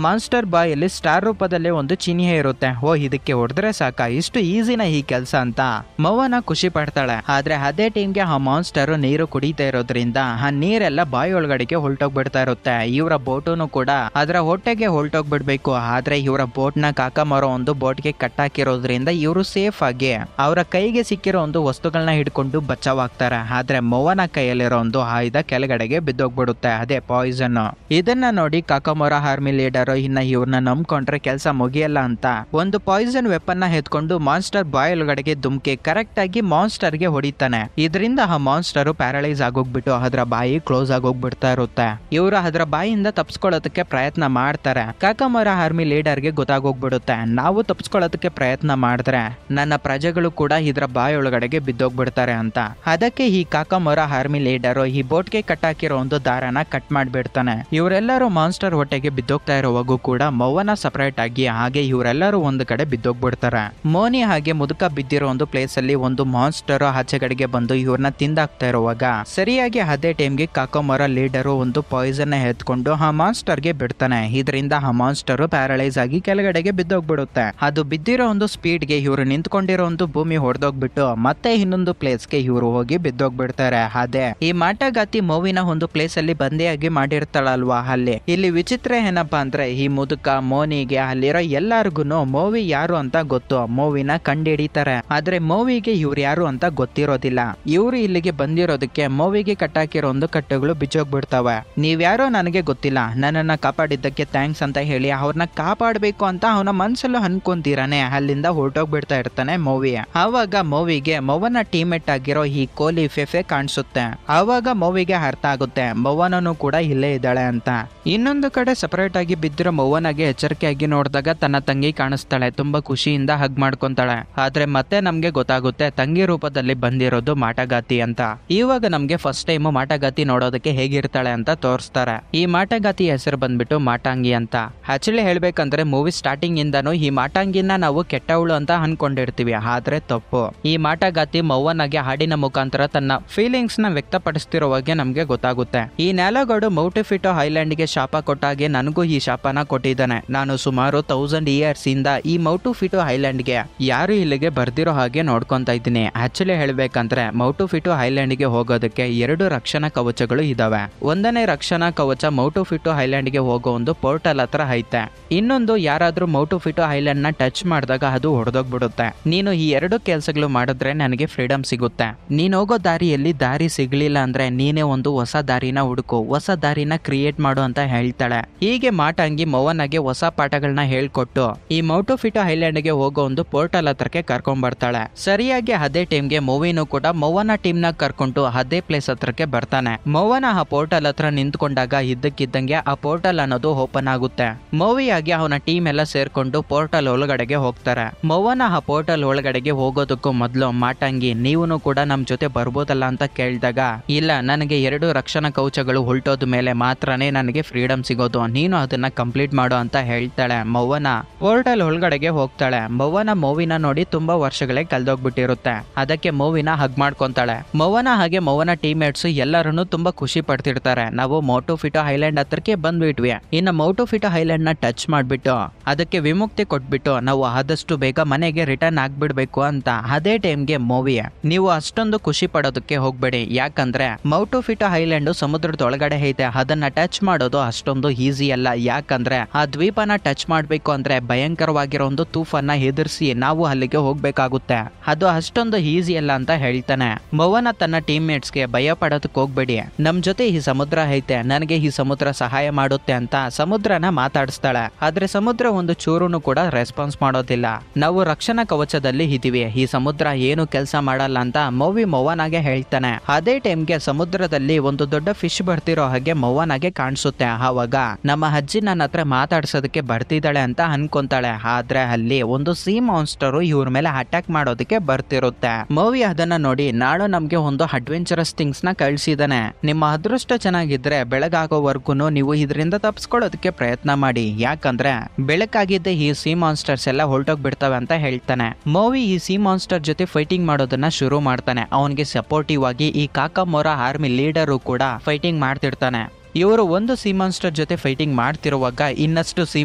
ಮಾನ್ಸ್ಟರ್ ಬಾಯಲ್ಲಿ ಸ್ಟಾರ್ ರೂಪದಲ್ಲಿ ಒಂದು ಚಿಹ್ನೆ ಇರುತ್ತೆ. ಓ, ಇದಕ್ಕೆ ಹೊಡೆದ್ರೆ ಸಾಕ, ಇಷ್ಟು ಈಸಿನ ಈ ಕೆಲಸ ಅಂತ ಮೊವನ ಖುಷಿ ಪಡ್ತಾಳೆ. ಆದ್ರೆ ಅದೇ ಟೈಮ್ಗೆ ಆ ಮಾನ್ಸ್ಟರ್ ನೀರು ಕುಡಿತಾ ಇರೋದ್ರಿಂದ ಆ ನೀರೆಲ್ಲ ಬಾಯಿ ಒಳಗಡೆಗೆ ಹೊಲ್ಟೋಗ್ಬಿಡ್ತಾ ಇರುತ್ತೆ. ಇವರ ಬೋಟುನು ಕೂಡ ಅದರ ಹೊಟ್ಟೆಗೆ ಹೊಲ್ಟೋಗ್ಬಿಡ್ಬೇಕು. ಆದ್ರೆ ಇವರ ಬೋಟ್ ನ ಕಾಕಮೋರಾ ಒಂದು ಬೋಟ್ ಗೆ ಕಟ್ಟಾಕಿರೋದ್ರಿಂದ ಇವರು ಸೇಫ್ ಆಗಿ ಅವರ ಕೈಗೆ ಸಿಕ್ಕಿರೋ ಒಂದು ವಸ್ತುಗಳನ್ನ ಹಿಡ್ಕೊಂಡು ಬಚಾವಾಗ್ತಾರೆ. ಆದ್ರೆ ಮೊವನ ಕೈಯಲ್ಲಿರೋ ಒಂದು ಆಯುಧ ಕೆಳಗಡೆಗೆ ಬಿದ್ದೋಗ್ಬಿಡುತ್ತೆ, ಅದೇ ಪಾಯ್ಸನ್. ಇದನ್ನ ನೋಡಿ ಕಾಕಮೋರಾ ಆರ್ಮಿ ಲೀಡರ್ ಇನ್ನ ಇವ್ರನ್ನ ನಂಬ್ಕೊಂಡ್ರೆ ಕೆಲಸ ಮುಗಿಯಲ್ಲ ಅಂತ ಒಂದು ಪಾಯ್ಸನ್ ವೆಪನ್ ನ ಎತ್ಕೊಂಡು ಮಾನ್ಸ್ಟರ್ ಬಾಯ್ ಒಳಗಡೆಗೆ ದುಮ್ಕಿ ಕರೆಕ್ಟ್ ಆಗಿ ಮಾನ್ಸ್ಟರ್ ಗೆ ಹೊಡಿತಾನೆ. ಇದರಿಂದ ಆ ಮಾನ್ಸ್ಟರ್ ಪ್ಯಾರಲೈಸ್ ಆಗೋಗ್ಬಿಟ್ಟು ಅದರ ಬಾಯಿ ಕ್ಲೋಸ್ ಆಗೋಗ್ಬಿಡ್ತಾ ಇರುತ್ತೆ. ಇವರು ಅದರ ಬಾಯಿಯಿಂದ ತಪ್ಪಿಸ್ಕೊಳ್ಳೋದಕ್ಕೆ ಪ್ರಯತ್ನ ಮಾಡ್ತಾರೆ. ಕಾಕಮೋರಾ ಆರ್ಮಿ ಲೀಡರ್ ಗೆ ಗೊತ್ತಾಗೋಗ್ಬಿಡುತ್ತೆ, ನಾವು ತಪ್ಪಿಸ್ಕೊಳ್ಳೋದಕ್ಕೆ ಪ್ರಯತ್ನ ಮಾಡಿದ್ರೆ ನನ್ನ ಪ್ರಜೆಗಳು ಕೂಡ ಇದರ ಬಾಯಿ ಒಳಗಡೆಗೆ ಬಿದ್ದೋಗ್ಬಿಡ್ತಾರೆ ಅಂತ. ಅದಕ್ಕೆ ಈ ಕಾಕಮೋರಾ ಆರ್ಮಿ ಲೀಡರ್ ಈ ಬೋಟ್ ಗೆ ಕಟ್ಟಾಕಿರೋ ಒಂದು ದಾರನ ಕಟ್ ಮಾಡ್ಬಿಡ್ತಾನೆ. ಇವರೆಲ್ಲರೂ ಮಾನ್ಸ್ಟರ್ ಹೊಟ್ಟೆಗೆ ಬಿದ್ದೋಗ್ತಾ ಇರೋವಾಗೂ ಕೂಡ ಮೊವನ ಸಪರೇಟ್ ಆಗಿ ಹಾಗೆ ಇವರೆಲ್ಲರೂ ಒಂದು ಕಡೆ ಬಿದ್ದೋಗ್ಬಿಡ್ತಾರೆ. ಮೋನಿ ಹಾಗೆ ಮುದುಕ ಬಿದ್ದಿರೋ ಒಂದು ಪ್ಲೇಸ್ ಅಲ್ಲಿ ಒಂದು ಮಾನ್ಸ್ಟರ್ ಆಚೆಗಡೆಗೆ ಬಂದು ಇವ್ರನ್ನ ತಿಂದಾಕ್ತಾ ಇರುವಾಗ ಸರಿಯಾಗಿ ಅದೇ ಟೈಮ್ಗೆ ಕಾಕಮೋರಾ ಲೀಡರ್ ಒಂದು ಪಾಯ್ಸನ್ ನ ಎತ್ಕೊಂಡು ಆ ಮಾನ್ಸ್ಟರ್ ಗೆ ಬಿಡ್ತಾನೆ. ಇದರಿಂದ ಆ ಮಾನ್ಸ್ಟರ್ ಪ್ಯಾರಲೈಸ್ ಆಗಿ ಕೆಳಗಡೆಗೆ ಬಿದ್ದೋಗ್ಬಿಡುತ್ತೆ. ಅದು ಬಿದ್ದಿರೋ ಒಂದು ಸ್ಪೀಡ್ ಗೆ ಇವರು ನಿಂತ್ಕೊಂಡಿರೋ ಒಂದು ಭೂಮಿ ಹೊಡೆದೋಗ್ಬಿಟ್ಟು ಮತ್ತೆ ಇನ್ನೊಂದು ಪ್ಲೇಸ್ ಗೆ ಇವರು ಹೋಗಿ ಬಿದ್ದೋಗ್ಬಿಡ್ತಾರೆ. ಅದೇ ಈ ಮಾಟಗಾತಿ ಮೂವಿನ ಒಂದು ಪ್ಲೇಸ್ ಅಲ್ಲಿ ಬಂದಿಯಾಗಿ ಮಾಡಿರ್ತಾಳಲ್ವಾ, ಅಲ್ಲಿ ಇಲ್ಲಿ ವಿಚಿತ್ರ ಏನಪ್ಪಾ ಅಂದ್ರೆ ಈ ಮುದುಕ ಮೋನಿಗೆ ಅಲ್ಲಿರೋ ಎಲ್ಲಾರ್ಗು ಮೂವಿ ಯಾರು ಅಂತ ಗೊತ್ತು, ಮೂವಿನ ಕಂಡಿಡಿತಾರೆ. ಆದ್ರೆ ಮೂವಿಗೆ ಇವ್ರು ಯಾರು ಅಂತ ಗೊತ್ತಿರೋದಿಲ್ಲ. ಇವ್ರು ಇಲ್ಲಿಗೆ ಬಂದಿರೋದಕ್ಕೆ ಮೂವಿಗೆ ಕಟ್ಟಾಕಿರೋ ಒಂದು ಕಟ್ಟುಗಳು ಬಿಚ್ಚೋಗ್ಬಿಡ್ತಾವೆ. ನೀವ್ಯಾರೋ ನನಗೆ ಗೊತ್ತಿಲ್ಲ, ನನ್ನನ್ನ ಕಾಪಾಡಿದ್ದಕ್ಕೆ ಥ್ಯಾಂಕ್ಸ್ ಅಂತ ಹೇಳಿ ಅವ್ರನ್ನ ಕಾಪಾಡಬೇಕು ಅಂತ ಅವನ ಮನ್ಸಲ್ಲೂ ಅನ್ಕೊಂತೀರಾನೆ. ಅಲ್ಲಿಂದ ಹೊರಟೋಗ್ಬಿಡ್ತಾ ಇರ್ತಾನೆ ಮೂವಿ. ಆವಾಗ ಮೂವಿಗೆ ಮೊವನ ಟೀಮೇಟ್ ಆಗಿರೋ ಈ ಕೋಲಿ ಫೆಫೆ ಕಾಣಿಸುತ್ತೆ. ಆವಾಗ ಮೂವಿಗೆ ಅರ್ಥ ಆಗುತ್ತೆ ಮೊವನನು ಕೂಡ ಇಲ್ಲೇ ಇದ್ದಾಳೆ ಅಂತ. ಇನ್ನೊಂದು ಕಡೆ ಸಪರೇಟ್ ಆಗಿ ಬಿದ್ದಿರೋ ಮೊವನಗೆ ಎಚ್ಚರಿಕೆಯಾಗಿ ನೋಡಿದಾಗ ತನ್ನ ತಂಗಿ ಕಾಣಿಸ್ತಾಳೆ. ತುಂಬಾ ಖುಷಿಯಿಂದ ಹಗ್ ಮಾಡ್ಕೊಂತಾಳೆ. ಆದ್ರೆ ಮತ್ತೆ ನಮ್ಗೆ ಗೊತ್ತಾಗುತ್ತೆ ತಂಗಿ ರೂಪದಲ್ಲಿ ಬಂದಿರೋದು ಮಾಟಗಾತಿ ಅಂತ. ಇವಾಗ ನಮ್ಗೆ ಫಸ್ಟ್ ಟೈಮ್ ಮಾಟಗಾತಿ ನೋಡೋದಕ್ಕೆ ಹೇಗಿರ್ತಾಳೆ ಅಂತ ತೋರಿಸ್ತಾರೆ. ಈ ಮಾಟಗಾತಿ ಹೆಸರು ಬಂದ್ಬಿಟ್ಟು ಮಾಟಾಂಗಿ ಅಂತ. ಆಕ್ಚುಲಿ ಹೇಳ್ಬೇಕಂದ್ರೆ ಮೂವಿ ಸ್ಟಾರ್ಟಿಂಗ್ ಇಂದಾನು ಈ ಮಾಟಾಂಗಿನ ನಾವು ಕೆಟ್ಟವಳು ಅಂತ ಅನ್ಕೊಂಡಿರ್ತೀವಿ, ಆದ್ರೆ ತಪ್ಪು. ಈ ಮಾಟಗಾತಿ ಮೊವ್ವನಾಗೆ ಹಾಡಿನ ಮುಖಾಂತರ ತನ್ನ ಫೀಲಿಂಗ್ಸ್ ನ ವ್ಯಕ್ತಪಡಿಸ್ತಿರೋವಾಗೆ ನಮ್ಗೆ ಗೊತ್ತಾಗುತ್ತೆ. ಈ ನ್ಯಾಲಗಾಡು ಮೌಟಿಫಿಟೋ ಐಲ್ಯಾಂಡ್ ಗೆ ಶಾಪ ಕೊಟ್ಟಾಗೆ ನನಗೂ ಈ ಶಾಪನ ಕೊಟ್ಟಿದ್ದಾನೆ. ನಾನು ಸುಮಾರು 1000 ಇಯರ್ಸ್ ಇಂದ ಈ ಮೌಟಿಫಿಟೋ ಐಲ್ಯಾಂಡ್ ಗೆ ಯಾರು ಇಲ್ಲಿಗೆ ಬರ್ದಿರೋ ಹಾಗೆ ನೋಡ್ಕೊಂತ ಇದ್ದೀನಿ. ಆಕ್ಚುಲಿ ಹೇಳ್ಬೇಕಂದ್ರೆ ಮೌಟಿಫಿಟೋ ಐಲ್ಯಾಂಡ್ ಗೆ ಹೋಗೋದಕ್ಕೆ 2 ರಕ್ಷಣಾ ಕವಚಗಳು ಇದಾವೆ. ಒಂದನೇ ರಕ್ಷಣಾ ಕವಚ ಮೌಟಿಫಿಟೋ ಐಲ್ಯಾಂಡ್ ಗೆ ಹೋಗೋ ಒಂದು ಪೋರ್ಟಲ್ ಹತ್ರ ಐತೆ. ಇನ್ನೊಂದು ಯಾರಾದ್ರೂ ಮೌಟಿಫಿಟೋ ಐಲ್ಯಾಂಡ್ ನ ಟಚ್ ಮಾಡಿದಾಗ ಅದು ಹೊಡೆದೋಗ್ಬಿಡುತ್ತೆ. ನೀನು ಈ 2 ಕೆಲಸಗಳು ಮಾಡಿದ್ರೆ ನನಗೆ ಫ್ರೀಡಮ್ ಸಿಗುತ್ತೆ. ನೀನ್ ಹೋಗೋ ದಾರಿಯಲ್ಲಿ ದಾರಿ ಸಿಗ್ಲಿಲ್ಲ ಅಂದ್ರೆ ನೀನೇ ಒಂದು ಹೊಸ ದಾರಿನ ಹುಡುಕು, ಹೊಸ ದಾರಿನ ಕ್ರಿಯೇಟ್ ಮಾಡು ಅಂತ ಹೇಳ್ತಾಳೆ. ಹೀಗೆ ಮಾಟಾಂಗಿ ಮೊವನಾಗೆ ಹೊಸ ಪಾಠಗಳನ್ನ ಹೇಳ್ಕೊಟ್ಟು ಈ ಮೌಟಿಫಿಟೋ ಐಲ್ಯಾಂಡ್ ಗೆ ಹೋಗೋ ಒಂದು ಪೋರ್ಟಲ್ ಹತ್ರಕ್ಕೆ ಕರ್ಕೊಂಡ್ ಬರ್ತಾಳೆ. ಸರಿಯಾಗಿ ಅದೇ ಟೈಮ್ಗೆ ಮೂವಿನೂ ಕೂಡ ಮೊವನ ಟೀಮ್ ನ ಕರ್ಕೊಂಡು ಅದೇ ಪ್ಲೇಸ್ ಹತ್ರಕ್ಕೆ ಬರ್ತಾನೆ. ಮೊವನ ಆ ಪೋರ್ಟಲ್ ಹತ್ರ ನಿಂತ್ಕೊಂಡಾಗ ಇದ್ದಕ್ಕಿದ್ದಂಗೆ ಆ ಪೋರ್ಟಲ್ ಅನ್ನೋದು ಓಪನ್ ಆಗುತ್ತೆ. ಮೂವಿಯಾಗಿ ಅವನ ಟೀಮ್ ಎಲ್ಲ ಸೇರ್ಕೊಂಡು ಪೋರ್ಟಲ್ ಒಳಗಡೆಗೆ ಹೋಗ್ತಾರೆ. ಮೊವನ ಆ ಪೋರ್ಟಲ್ ಒಳಗಡೆಗೆ ಹೋಗೋದಕ್ಕೂ ಮೊದಲು ಮಾಟಾಂಗಿ ನೀವುನು ಕೂಡ ನಮ್ ಜೊತೆ ಬರ್ಬೋದಲ್ಲ ಅಂತ ಕೇಳಿದಾಗ, ಇಲ್ಲ ನನಗೆ 2 ರಕ್ಷಣಾ ಕವಚಗಳು ಹೊಲ್ಟೋದ ಮೇಲೆ ಮಾತ್ರನೇ ನನಗೆ ಫ್ರೀಡಮ್ ಸಿಗೋದು, ನೀನು ಅದನ್ನ ಕಂಪ್ಲೀಟ್ ಮಾಡು ಅಂತ ಹೇಳ್ತಾಳೆ. ಮೊವನ ಪೋರ್ಟಲ್ ಒಳಗಡೆಗೆ ಹೋಗ್ತಾಳೆ. ಮೊವನ ಮೂವಿನ ನೋಡಿ ತುಂಬಾ ವರ್ಷಗಳೇ ಕಲ್ದೋಗ್ಬಿಟ್ಟಿರುತ್ತೆ. ಅದಕ್ಕೆ ಮೂವಿನ ಹಗ್ ಮಾಡ್ಕೊಂತಾಳೆ. ಮೊವನ ಹಾಗೆ ಮೊವನ ಟೀಮ್ಮೇಟ್ಸ್ ಎಲ್ಲರೂ ತುಂಬಾ ಖುಷಿ ಪಡ್ತಿರ್ತಾರೆ. ನಾವು ಮೌಟಿಫಿಟೋ ಐಲ್ಯಾಂಡ್ ಹತ್ರಕ್ಕೆ ಬಂದ್ಬಿಟ್ವಿ, ಇನ್ನು ಮೌಟಿಫಿಟೋ ಐಲ್ಯಾಂಡ್ ನ ಟಚ್ ಮಾಡ್ಬಿಟ್ಟು ಅದಕ್ಕೆ ವಿಮುಕ್ತಿ ಕೊಟ್ಬಿಟ್ಟು ನಾವು ಆದಷ್ಟು ಬೇಗ ಮನೆಗೆ ರಿಟರ್ನ್ ಆಗ್ಬಿಡ್ಬೇಕು ಅಂತ. ಅದೇ ಟೈಮ್ಗೆ ಮೂವಿ, ನೀವು ಅಷ್ಟೊಂದು ಖುಷಿ ಪಡೋದಕ್ಕೆ ಹೋಗ್ಬೇಡಿ, ಯಾಕಂದ್ರೆ ಮೌಟಿಫಿಟೋ ಐಲ್ಯಾಂಡ್ ಸಮುದ್ರದ ಒಳಗಡೆ ಐತೆ, ಅದನ್ನ ಟಚ್ ಮಾಡೋದು ಅಷ್ಟೊಂದು ಈಸಿ ಅಲ್ಲ. ಯಾಕಂದ್ರೆ ಆ ದ್ವೀಪನ ಟಚ್ ಮಾಡ್ಬೇಕು ಅಂದ್ರೆ ಭಯಂಕರವಾಗಿರೋ ಒಂದು ತೂಫಾನ ಎದುರಿಸಿ ನಾವು ಅಲ್ಲಿಗೆ ಹೋಗ್ಬೇಕಾಗುತ್ತೆ, ಅದು ಅಷ್ಟೊಂದು ಈಸಿ ಅಲ್ಲ ಅಂತ ಹೇಳ್ತಾನೆ. ಮೊವನ ತನ್ನ ಟೀಮ್ಮೇಟ್ಸ್ ಗೆ ಭಯ ಪಡೋದಕ್ಕೆ ಹೋಗ್ಬೇಡಿ, ನಮ್ ಜೊತೆ ಈ ಸಮುದ್ರ ಐತೆ, ನನಗೆ ಈ ಸಮುದ್ರ ಸಹಾಯ ಮಾಡುತ್ತೆ ಅಂತ ಸಮುದ್ರನ ಮಾತಾಡಿಸ್ತಾಳೆ. ಆದ್ರೆ ಸಮುದ್ರ ಒಂದು ಚೂರುನು ಕೂಡ ರೆಸ್ಪಾನ್ಸ್ ಮಾಡೋದಿಲ್ಲ. ನಾವು ರಕ್ಷಣಾ ಕವಚದಲ್ಲಿ ಇದೀವಿ, ಈ ಸಮುದ್ರ ಏನು ಕೆಲಸ ಮಾಡಲ್ಲ ಅಂತ ಮೂವಿ ಮೊವನಾಗೆ ಹೇಳ್ತಾನೆ. ಅದೇ ಟೈಮ್ಗೆ ಸಮುದ್ರದಲ್ಲಿ ಒಂದು ದೊಡ್ಡ ಫಿಶ್ ಬರ್ತಿರೋ ಹಾಗೆ ಮೊವನಾಗೆ ಕಾಣಿಸುತ್ತೆ. ಆವಾಗ ನಮ್ಮ ಅಜ್ಜಿ ನನ್ನ ಹತ್ರ ಮಾತಾಡ್ಸೋದಕ್ಕೆ ಬರ್ತಿದ್ದಾಳೆ ಅಂತ ಅನ್ಕೊಂತಾಳೆ. ಆದ್ರೆ ಅಲ್ಲಿ ಒಂದು ಸೀ ಮಾನ್ಸ್ಟರ್ ಇವ್ರ ಮೇಲೆ ಅಟ್ಯಾಕ್ ಮಾಡೋದಕ್ಕೆ ಬರ್ತಿರುತ್ತೆ. ಮೂವಿ ಅದನ್ನ ನೋಡಿ ನಾಳು ನಮ್ಗೆ ಒಂದು ಅಡ್ವೆಂಚರಸ್ ಥಿಂಗ್ಸ್ ನ ಕಳಿಸಿದಾನೆ. ನಿಮ್ಮ ಅದೃಷ್ಟ ಚೆನ್ನಾಗಿದ್ರೆ ಬೆಳಗಾಗೋವರೆಗೂ ನೀವು ಇದರಿಂದ ತಪ್ಪಿಸ್ಕೊಳ್ಳೋದಕ್ಕೆ ಪ್ರಯತ್ನ ಮಾಡಿ, ಯಾಕಂದ್ರೆ ಬೆಳಕಾಗಿದ್ದೆ ಈ ಸಿ ಮಾನ್ಸ್ಟರ್ಸ್ ಎಲ್ಲ ಹೊರಟೋಗ್ಬಿಡ್ತವೆ ಅಂತ ಹೇಳ್ತಾನೆ. ಮೂವಿ ಈ ಸಿ ಮಾನ್ಸ್ಟರ್ ಜೊತೆ ಫೈಟಿಂಗ್ ಮಾಡೋದನ್ನ ಶುರು ಮಾಡ್ತಾನೆ. ಅವನಿಗೆ ಸಪೋರ್ಟಿವ್ ಆಗಿ ಈ ಕಾಕಾಮೋರಾ ಆರ್ಮಿ ಲೀಡರು ಕೂಡ ಫೈಟಿಂಗ್ ಮಾಡ್ತಿರ್ತಾನೆ. ಇವರು ಒಂದು ಸಿ ಮಾನ್ಸ್ಟರ್ ಜೊತೆ ಫೈಟಿಂಗ್ ಮಾಡ್ತಿರುವಾಗ ಇನ್ನಷ್ಟು ಸಿ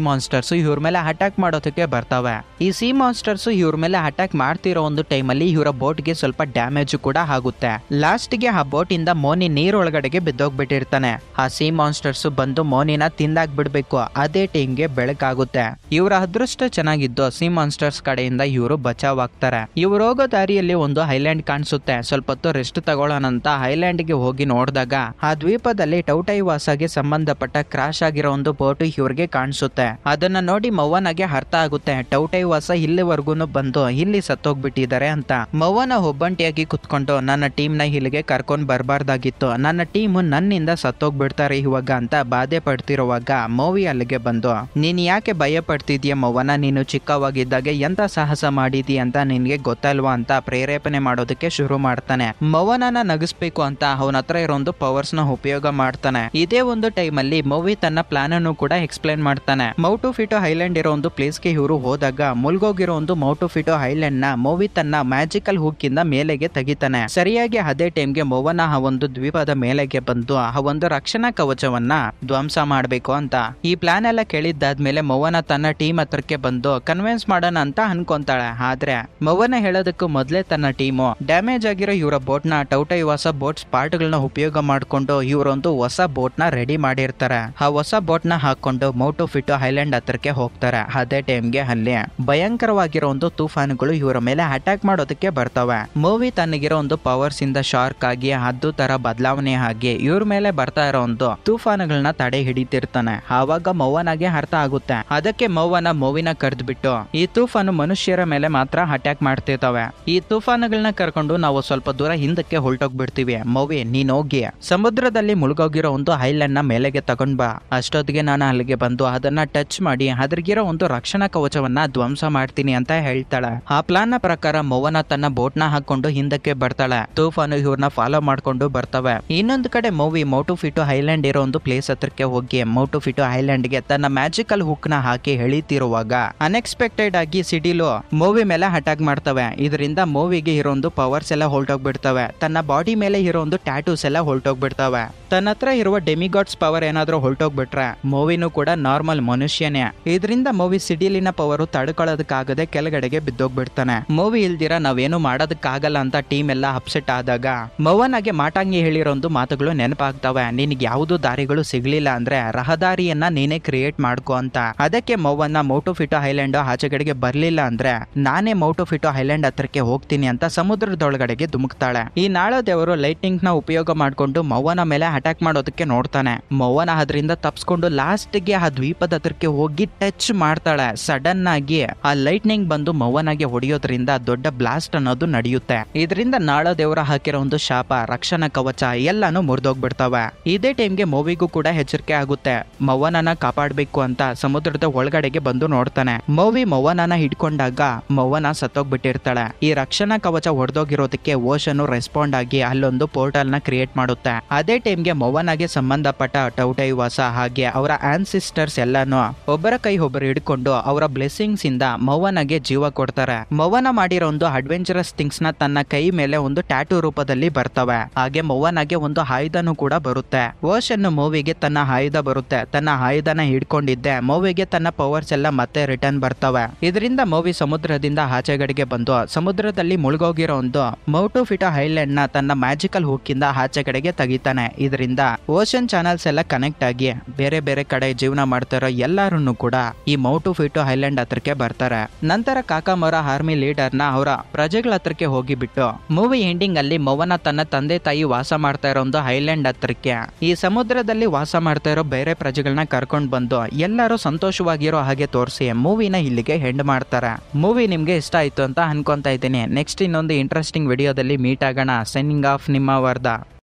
ಮಾನ್ಸ್ಟರ್ಸ್ ಇವ್ರ ಮೇಲೆ ಅಟ್ಯಾಕ್ ಮಾಡೋದಕ್ಕೆ ಬರ್ತವೆ. ಈ ಸಿ ಮಾನ್ಸ್ಟರ್ಸ್ ಇವ್ರ ಮೇಲೆ ಅಟ್ಯಾಕ್ ಮಾಡ್ತಿರೋ ಒಂದು ಟೈಮಲ್ಲಿ ಇವರ ಬೋಟ್ಗೆ ಸ್ವಲ್ಪ ಡ್ಯಾಮೇಜ್ ಕೂಡ ಆಗುತ್ತೆ. ಲಾಸ್ಟ್ಗೆ ಆ ಬೋಟ್ ಇಂದ ಮೋನಿ ನೀರೊಳಗಡೆಗೆ ಬಿದ್ದೋಗ್ಬಿಟ್ಟಿರ್ತಾನೆ. ಆ ಸಿ ಮಾನ್ಸ್ಟರ್ಸ್ ಬಂದು ಮೋನಿನ ತಿಂದಾಕ್ಬಿಡ್ಬೇಕು. ಅದೇ ಟೈಮ್ಗೆ ಬೆಳಕಾಗುತ್ತೆ. ಇವರ ಅದೃಷ್ಟ ಚೆನ್ನಾಗಿದ್ದು ಸಿ ಮಾನ್ಸ್ಟರ್ಸ್ ಕಡೆಯಿಂದ ಇವರು ಬಚಾವ್ ಆಗ್ತಾರೆ. ಇವ್ರು ಹೋಗೋ ದಾರಿಯಲ್ಲಿ ಒಂದು ಐಲ್ಯಾಂಡ್ ಕಾಣಿಸುತ್ತೆ. ಸ್ವಲ್ಪ ಹೊತ್ತು ರೆಸ್ಟ್ ತಗೊಳ್ಳೋಣಂತ ಐಲ್ಯಾಂಡ್ಗೆ ಹೋಗಿ ನೋಡಿದಾಗ ಆ ದ್ವೀಪದಲ್ಲಿ ಟೌಟೈವಾಸಾಗೆ ಸಂಬಂಧಪಟ್ಟ ಕ್ರಾಶ್ ಆಗಿರೋ ಒಂದು ಬೋಟ್ ಇವ್ರಿಗೆ ಕಾಣಿಸುತ್ತೆ. ಅದನ್ನ ನೋಡಿ ಮೌವನಾಗೆ ಅರ್ಥ ಆಗುತ್ತೆ, ಟೌಟೈವಾಸ ಇಲ್ಲಿವರೆಗೂ ಬಂದು ಇಲ್ಲಿ ಸತ್ತೋಗ್ಬಿಟ್ಟಿದ್ದಾರೆ ಅಂತ. ಮೌವನ ಒಬ್ಬಂಟಿಯಾಗಿ ಕುತ್ಕೊಂಡು ನನ್ನ ಟೀಮ್ ನ ಇಲ್ಲಿಗೆ ಕರ್ಕೊಂಡ್ ಬರಬಾರ್ದಾಗಿತ್ತು, ನನ್ನ ಟೀಮ್ ನನ್ನಿಂದ ಸತ್ತೋಗ್ಬಿಡ್ತಾರೆ ಇವಾಗ ಅಂತ ಬಾಧೆ ಪಡ್ತಿರುವಾಗ ಮೂವಿ ಅಲ್ಲಿಗೆ ಬಂದು, ನೀನ್ ಯಾಕೆ ಭಯ ಪಡ್ತಿದ್ಯಾ ಮೌವನ, ನೀನು ಚಿಕ್ಕವಾಗಿದ್ದಾಗ ಎಂತ ಸಾಹಸ ಮಾಡಿದಿ ಅಂತ ನಿನ್ಗೆ ಗೊತ್ತಲ್ವಾ ಅಂತ ಪ್ರೇರೇಪಣೆ ಮಾಡೋದಕ್ಕೆ ಶುರು ಮಾಡ್ತಾನೆ. ಮೌವನನ ನಗಿಸ್ಬೇಕು ಅಂತ ಅವನ ಹತ್ರ ಇರೋ ಒಂದು ಪವರ್ಸ್ ನ ಉಪಯೋಗ ಮಾಡ್ತಾನೆ. ಇದೇ ಒಂದು ಟೈಮ್ ಅಲ್ಲಿ ಮೂವಿ ತನ್ನ ಪ್ಲಾನ್ ಅನ್ನು ಕೂಡ ಎಕ್ಸ್ಪ್ಲೈನ್ ಮಾಡ್ತಾನೆ. ಮೌಟು ಫಿಟೋ ಐಲ್ಯಾಂಡ್ ಇರೋ ಒಂದು ಪ್ಲೇಸ್ ಗೆ ಇವರು ಹೋದಾಗ ಮುಳುಗೋಗಿರೋ ಒಂದು ಮೌಟು ಫಿಟೋ ಐಲ್ಯಾಂಡ್ ನ ಮೂವಿ ತನ್ನ ಮ್ಯಾಜಿಕಲ್ ಹುಕ್ ಇಂದ ಮೇಲೆಗೆ ತೆಗಿತಾನೆ. ಸರಿಯಾಗಿ ಅದೇ ಟೈಮ್ ಗೆ ಮೌವನ ಆ ಒಂದು ದ್ವೀಪದ ಮೇಲೆಗೆ ಬಂದು ಆ ಒಂದು ರಕ್ಷಣಾ ಕವಚವನ್ನ ಧ್ವಂಸ ಮಾಡ್ಬೇಕು ಅಂತ. ಈ ಪ್ಲಾನ್ ಎಲ್ಲ ಕೇಳಿದ್ದಾದ್ಮೇಲೆ ಮೌವನ ತನ್ನ ಟೀಮ್ ಹತ್ರಕ್ಕೆ ಬಂದು ಕನ್ವಿನ್ಸ್ ಮಾಡೋಣ ಅಂತ ಅನ್ಕೊಂತಾಳೆ. ಆದ್ರೆ ಮೌವನ ಹೇಳೋದಕ್ಕೂ ಮೊದ್ಲೇ ತನ್ನ ಟೀಮು ಡ್ಯಾಮೇಜ್ ಆಗಿರೋ ಇವರ ಬೋಟ್ ನ ಟೌಟೈವಾಸ ಬೋಟ್ಸ್ ಪಾರ್ಟ್ ಗಳನ್ನ ಉಪಯೋಗ ಮಾಡ್ಕೊಂಡು ಇವರೊಂದು ಹೊಸ ಬೋಟ್ ನ ರೆಡಿ ಮಾಡಿರ್ತಾರೆ. ಆ ಹೊಸ ಬೋಟ್ ನ ಹಾಕೊಂಡು ಮೌಟು ಫಿಟೋ ಐಲ್ಯಾಂಡ್ ಹತ್ರಕ್ಕೆ ಹೋಗ್ತಾರೆ. ಅದೇ ಟೈಮ್ಗೆ ಅಲ್ಲಿ ಭಯಂಕರವಾಗಿರೋ ಒಂದು ತೂಫಾನುಗಳು ಇವರ ಮೇಲೆ ಅಟ್ಯಾಕ್ ಮಾಡೋದಕ್ಕೆ ಬರ್ತವೆ. ಮೂವಿ ತನಗಿರೋ ಒಂದು ಪವರ್ಸ್ ಇಂದ ಶಾರ್ಕ್ ಆಗಿ ಅದು ತರ ಬದಲಾವಣೆ ಆಗಿ ಇವ್ರ ಮೇಲೆ ಬರ್ತಾ ಇರೋ ಒಂದು ತೂಫಾನುಗಳನ್ನ ತಡೆ ಹಿಡಿತಿರ್ತಾನೆ. ಆವಾಗ ಮೌವನಾಗೆ ಅರ್ಥ ಆಗುತ್ತೆ. ಅದಕ್ಕೆ ಮೌವನ ಮೂವಿನ ಕರೆದ್ಬಿಟ್ಟು, ಈ ತೂಫಾನು ಮನುಷ್ಯರ ಮೇಲೆ ಮಾತ್ರ ಅಟ್ಯಾಕ್ ಮಾಡ್ತಿರ್ತವೆ, ಈ ತೂಫಾನುಗಳನ್ನ ಕರ್ಕೊಂಡು ನಾವು ಸ್ವಲ್ಪ ದೂರ ಹಿಂದಕ್ಕೆ ಹೊರಟೋಗ್ಬಿಡ್ತೀವಿ. ಮೂವಿ ನೀನ್ ಹೋಗಿ ಸಮುದ್ರದಲ್ಲಿ ಮುಳುಗೋಗಿರೋ ಒಂದು ಐಲ್ಯಾಂಡ್ ನ ಮೇಲೆಗೆ ತಗೊಂಡ್ ಬಾ. ಅಷ್ಟೊತ್ತಿಗೆ ನಾನು ಅಲ್ಲಿಗೆ ಬಂದು ಅದನ್ನ ಟಚ್ ಮಾಡಿ ಅದ್ರಿಗಿರೋ ಒಂದು ರಕ್ಷಣಾ ಕವಚವನ್ನ ಧ್ವಂಸ ಮಾಡ್ತೀನಿ ಅಂತ ಹೇಳ್ತಾಳೆ. ಆ ಪ್ಲಾನ್ ನ ಪ್ರಕಾರ ಮೌವನ ತನ್ನ ಬೋಟ್ ನ ಹಾಕೊಂಡು ಹಿಂದಕ್ಕೆ ಬರ್ತಾಳೆ. ತೂಫಾನು ಇವ್ರನ್ನ ಫಾಲೋ ಮಾಡ್ಕೊಂಡು ಬರ್ತವೆ. ಇನ್ನೊಂದು ಕಡೆ ಮೂವಿ ಮೌಟು ಫಿಟೋ ಐಲ್ಯಾಂಡ್ ಇರೋ ಒಂದು ಪ್ಲೇಸ್ ಹತ್ರಕ್ಕೆ ಹೋಗಿ ಮೌಟು ಫಿಟೋ ಐಲ್ಯಾಂಡ್ ಗೆ ತನ್ನ ಮ್ಯಾಜಿಕಲ್ ಹುಕ್ ನ ಹಾಕಿ ಎಳಿತಿರುವಾಗ ಅನ್ಎಕ್ಸ್ಪೆಕ್ಟೆಡ್ ಆಗಿ ಸಿಡಿಲು ಮೂವಿ ಮೇಲೆ ಅಟ್ಯಾಕ್ ಮಾಡ್ತವೆ. ಇದರಿಂದ ಮೂವಿಗೆ ಇರೋ ಒಂದು ಪವರ್ಸ್ ಎಲ್ಲ ಹೊರಟೋಗ್ಬಿಡ್ತವೆ. ತನ್ನ ಬಾಡಿ ಮೇಲೆ ಇರೋ ಒಂದು ಟ್ಯಾಟೂಸ್ ಎಲ್ಲ ಹೊರಟೋಗ್ಬಿಡ್ತವೆ. ತನ್ನ ಹತ್ರ ಇರುವ ಡೆಮಿಗಾಡ್ಸ್ ಪವರ್ ಏನಾದ್ರೂ ಹೊರಟೋಗ್ಬಿಟ್ರೆ ಮೂವಿನೂ ಕೂಡ ನಾರ್ಮಲ್ ಮನುಷ್ಯನೇ. ಇದರಿಂದ ಮೂವಿ ಸಿಡಿಲಿನ ಪವರ್ ತಡ್ಕೊಳ್ಳೋದಕ್ಕಾಗದೆ ಕೆಳಗಡೆಗೆ ಬಿದ್ದೋಗ್ಬಿಡ್ತಾನೆ. ಮೂವಿ ಇಲ್ದಿರ ನಾವೇನು ಮಾಡೋದಕ್ಕಾಗಲ್ಲ ಅಂತ ಟೀಮ್ ಎಲ್ಲ ಅಪ್ಸೆಟ್ ಆದಾಗ ಮೌವನಾಗೆ ಮಾಟಾಂಗಿ ಹೇಳಿರೋ ಒಂದು ಮಾತುಗಳು ನೆನಪಾಗ್ತವೆ. ನಿನಗೆ ಯಾವ್ದು ದಾರಿಗಳು ಸಿಗ್ಲಿಲ್ಲ ಅಂದ್ರೆ ರಹದಾರಿಯನ್ನ ನೀನೇ ಕ್ರಿಯೇಟ್ ಮಾಡ್ಕೋ ಅಂತ. ಅದಕ್ಕೆ ಮೌವನ್ನ ಮೌಟು ಫಿಟೋ ಐಲ್ಯಾಂಡ್ ಆಚೆಗಡೆಗೆ ಬರ್ಲಿಲ್ಲ ಅಂದ್ರೆ ನಾನೇ ಮೌಟು ಫಿಟೋ ಐಲ್ಯಾಂಡ್ ಹತ್ರಕ್ಕೆ ಹೋಗ್ತೀನಿ ಅಂತ ಸಮುದ್ರದೊಳಗಡೆಗೆ ಧುಮುಕ್ತಾಳೆ. ಈ ನಾಳ ದೇವರು ಲೈಟ್ನಿಂಗ್ ನ ಉಪಯೋಗ ಮಾಡ್ಕೊಂಡು ಮೌವನ ಮೇಲೆ ಅಟ್ಯಾಕ್ ಮಾಡೋದಕ್ಕೆ ನೋಡ್ತಾನೆ. ಮೌವನ ಅದರಿಂದ ತಪ್ಸ್ಕೊಂಡು ಲಾಸ್ಟ್ ಗೆ ಆ ದ್ವೀಪದ ಹತ್ರಕ್ಕೆ ಹೋಗಿ ಟಚ್ ಮಾಡ್ತಾಳೆ. ಸಡನ್ ಆಗಿ ಆ ಲೈಟ್ನಿಂಗ್ ಬಂದು ಮೌವನಾಗೆ ಹೊಡೆಯೋದ್ರಿಂದ ದೊಡ್ಡ ಬ್ಲಾಸ್ಟ್ ಅನ್ನೋದು ನಡೆಯುತ್ತೆ. ಇದರಿಂದ ನಾಳ ದೇವರ ಹಾಕಿರೋ ಒಂದು ಶಾಪ, ರಕ್ಷಣಾ ಕವಚ ಎಲ್ಲಾನು ಮುರಿದೋಗ್ಬಿಡ್ತವೆ. ಇದೇ ಟೈಮ್ಗೆ ಮೂವಿಗೂ ಕೂಡ ಎಚ್ಚರಿಕೆ ಆಗುತ್ತೆ. ಮೌವನನ ಕಾಪಾಡ್ಬೇಕು ಅಂತ ಸಮುದ್ರದ ಒಳಗಡೆಗೆ ಬಂದು ನೋಡ್ತಾನೆ. ಮೂವಿ ಮೌವನನ ಹಿಡ್ಕೊಂಡಾಗ ಮೌವನ ಸತ್ತೋಗ್ಬಿಟ್ಟಿರ್ತಾಳೆ. ಈ ರಕ್ಷಣಾ ಕವಚ ಹೊಡೆದೋಗಿರೋದಕ್ಕೆ ಓಷನ್ ರೆಸ್ಪಾಂಡ್ ಆಗಿ ಅಲ್ಲೊಂದು ಪೋರ್ಟಲ್ ನ ಕ್ರಿಯೇಟ್ ಮಾಡುತ್ತೆ. ಅದೇ ಟೈಮ್ಗೆ ಮೌವನಾಗೆ ಸಂಬಂಧಪಟ್ಟ ಟೌಟೈವಾಸ ಹಾಗೆ ಅವರ ಆನ್ಸಿಸ್ಟರ್ಸ್ ಎಲ್ಲಾನು ಒಬ್ಬರ ಕೈ ಒಬ್ಬರು ಹಿಡ್ಕೊಂಡು ಅವರ ಬ್ಲೆಸ್ಸಿಂಗ್ಸ್ ಇಂದ ಮೌವನಾಗೆ ಜೀವ ಕೊಡ್ತಾರೆ. ಮೌವನ ಮಾಡಿರೋ ಒಂದು ಅಡ್ವೆಂಚರಸ್ ಥಿಂಗ್ಸ್ ನ ತನ್ನ ಕೈ ಮೇಲೆ ಒಂದು ಟ್ಯಾಟೂ ರೂಪದಲ್ಲಿ ಬರ್ತವೆ. ಹಾಗೆ ಮೌವನಾಗೆ ಒಂದು ಆಯುಧನೂ ಕೂಡ ಬರುತ್ತೆ. ಓಷನ್ ಮೂವಿಗೆ ತನ್ನ ಆಯುಧ ಬರುತ್ತೆ. ತನ್ನ ಆಯುಧನ ಹಿಡ್ಕೊಂಡಿದ್ದೆ ಮೂವಿಗೆ ತನ್ನ ಪವರ್ಸ್ ಎಲ್ಲ ಮತ್ತೆ ರಿಟರ್ನ್ ಬರ್ತವೆ. ಇದರಿಂದ ಮೂವಿ ಸಮುದ್ರದಿಂದ ಆಚೆಗಡೆಗೆ ಬಂದು ಸಮುದ್ರದಲ್ಲಿ ಮುಳುಗೋಗಿರೋ ಒಂದು ಮೌಟು ಫಿಟೋ ಐಲ್ಯಾಂಡ್ ನ ತನ್ನ ಮ್ಯಾಜಿಕಲ್ ಹುಕ್ ಇಂದ ಆಚೆಗಡೆಗೆ ತೆಗಿತಾನೆ. ಇದರಿಂದ ಓಷನ್ ಚಾನಲ್ಸ್ ಎಲ್ಲ ಕನೆಕ್ಟ್ ಆಗಿ ಬೇರೆ ಬೇರೆ ಕಡೆ ಜೀವನ ಮಾಡ್ತಾರೋ ಎಲ್ಲಾರು ಕೂಡ ಈ ಮೌಟು ಫಿಟೋ ಐಲ್ಯಾಂಡ್ ಹತ್ರಕ್ಕೆ ಬರ್ತಾರೆ. ನಂತರ ಕಾಕಾಮೋರಾ ಆರ್ಮಿ ಲೀಡರ್ ನ ಅವರ ಪ್ರಜೆಗಳ ಹತ್ರಕ್ಕೆ ಹೋಗಿಬಿಟ್ಟು ಮೂವಿ ಎಂಡಿಂಗ್ ಅಲ್ಲಿ ಮೌವನ ತನ್ನ ತಂದೆ ತಾಯಿ ವಾಸ ಮಾಡ್ತಾ ಇರೋ ಒಂದು ಐಲ್ಯಾಂಡ್ ಹತ್ರಕ್ಕೆ ಈ ಸಮುದ್ರದಲ್ಲಿ ವಾಸ ಮಾಡ್ತಾ ಇರೋ ಬೇರೆ ಪ್ರಜೆಗಳನ್ನ ಕರ್ಕೊಂಡ್ ಬಂದು ಎಲ್ಲರೂ ಸಂತೋಷವಾಗಿರೋ ಹಾಗೆ ತೋರಿಸಿ ಮೂವಿನ ಇಲ್ಲಿಗೆ ಎಂಡ್ ಮಾಡ್ತಾರೆ. ಮೂವಿ ನಿಮ್ಗೆ ಇಷ್ಟ ಆಯ್ತು ಅಂತ ಅನ್ಕೊಂತಾ ಇದ್ದೀನಿ. ನೆಕ್ಸ್ಟ್ ಇನ್ನೊಂದು ಇಂಟ್ರೆಸ್ಟಿಂಗ್ ವಿಡಿಯೋದಲ್ಲಿ ಮೀಟ್ ಆಗೋಣ. ಸೈನಿಂಗ್ ಆಫ್, ನಿಮ್ಮ ವರ್ಧ.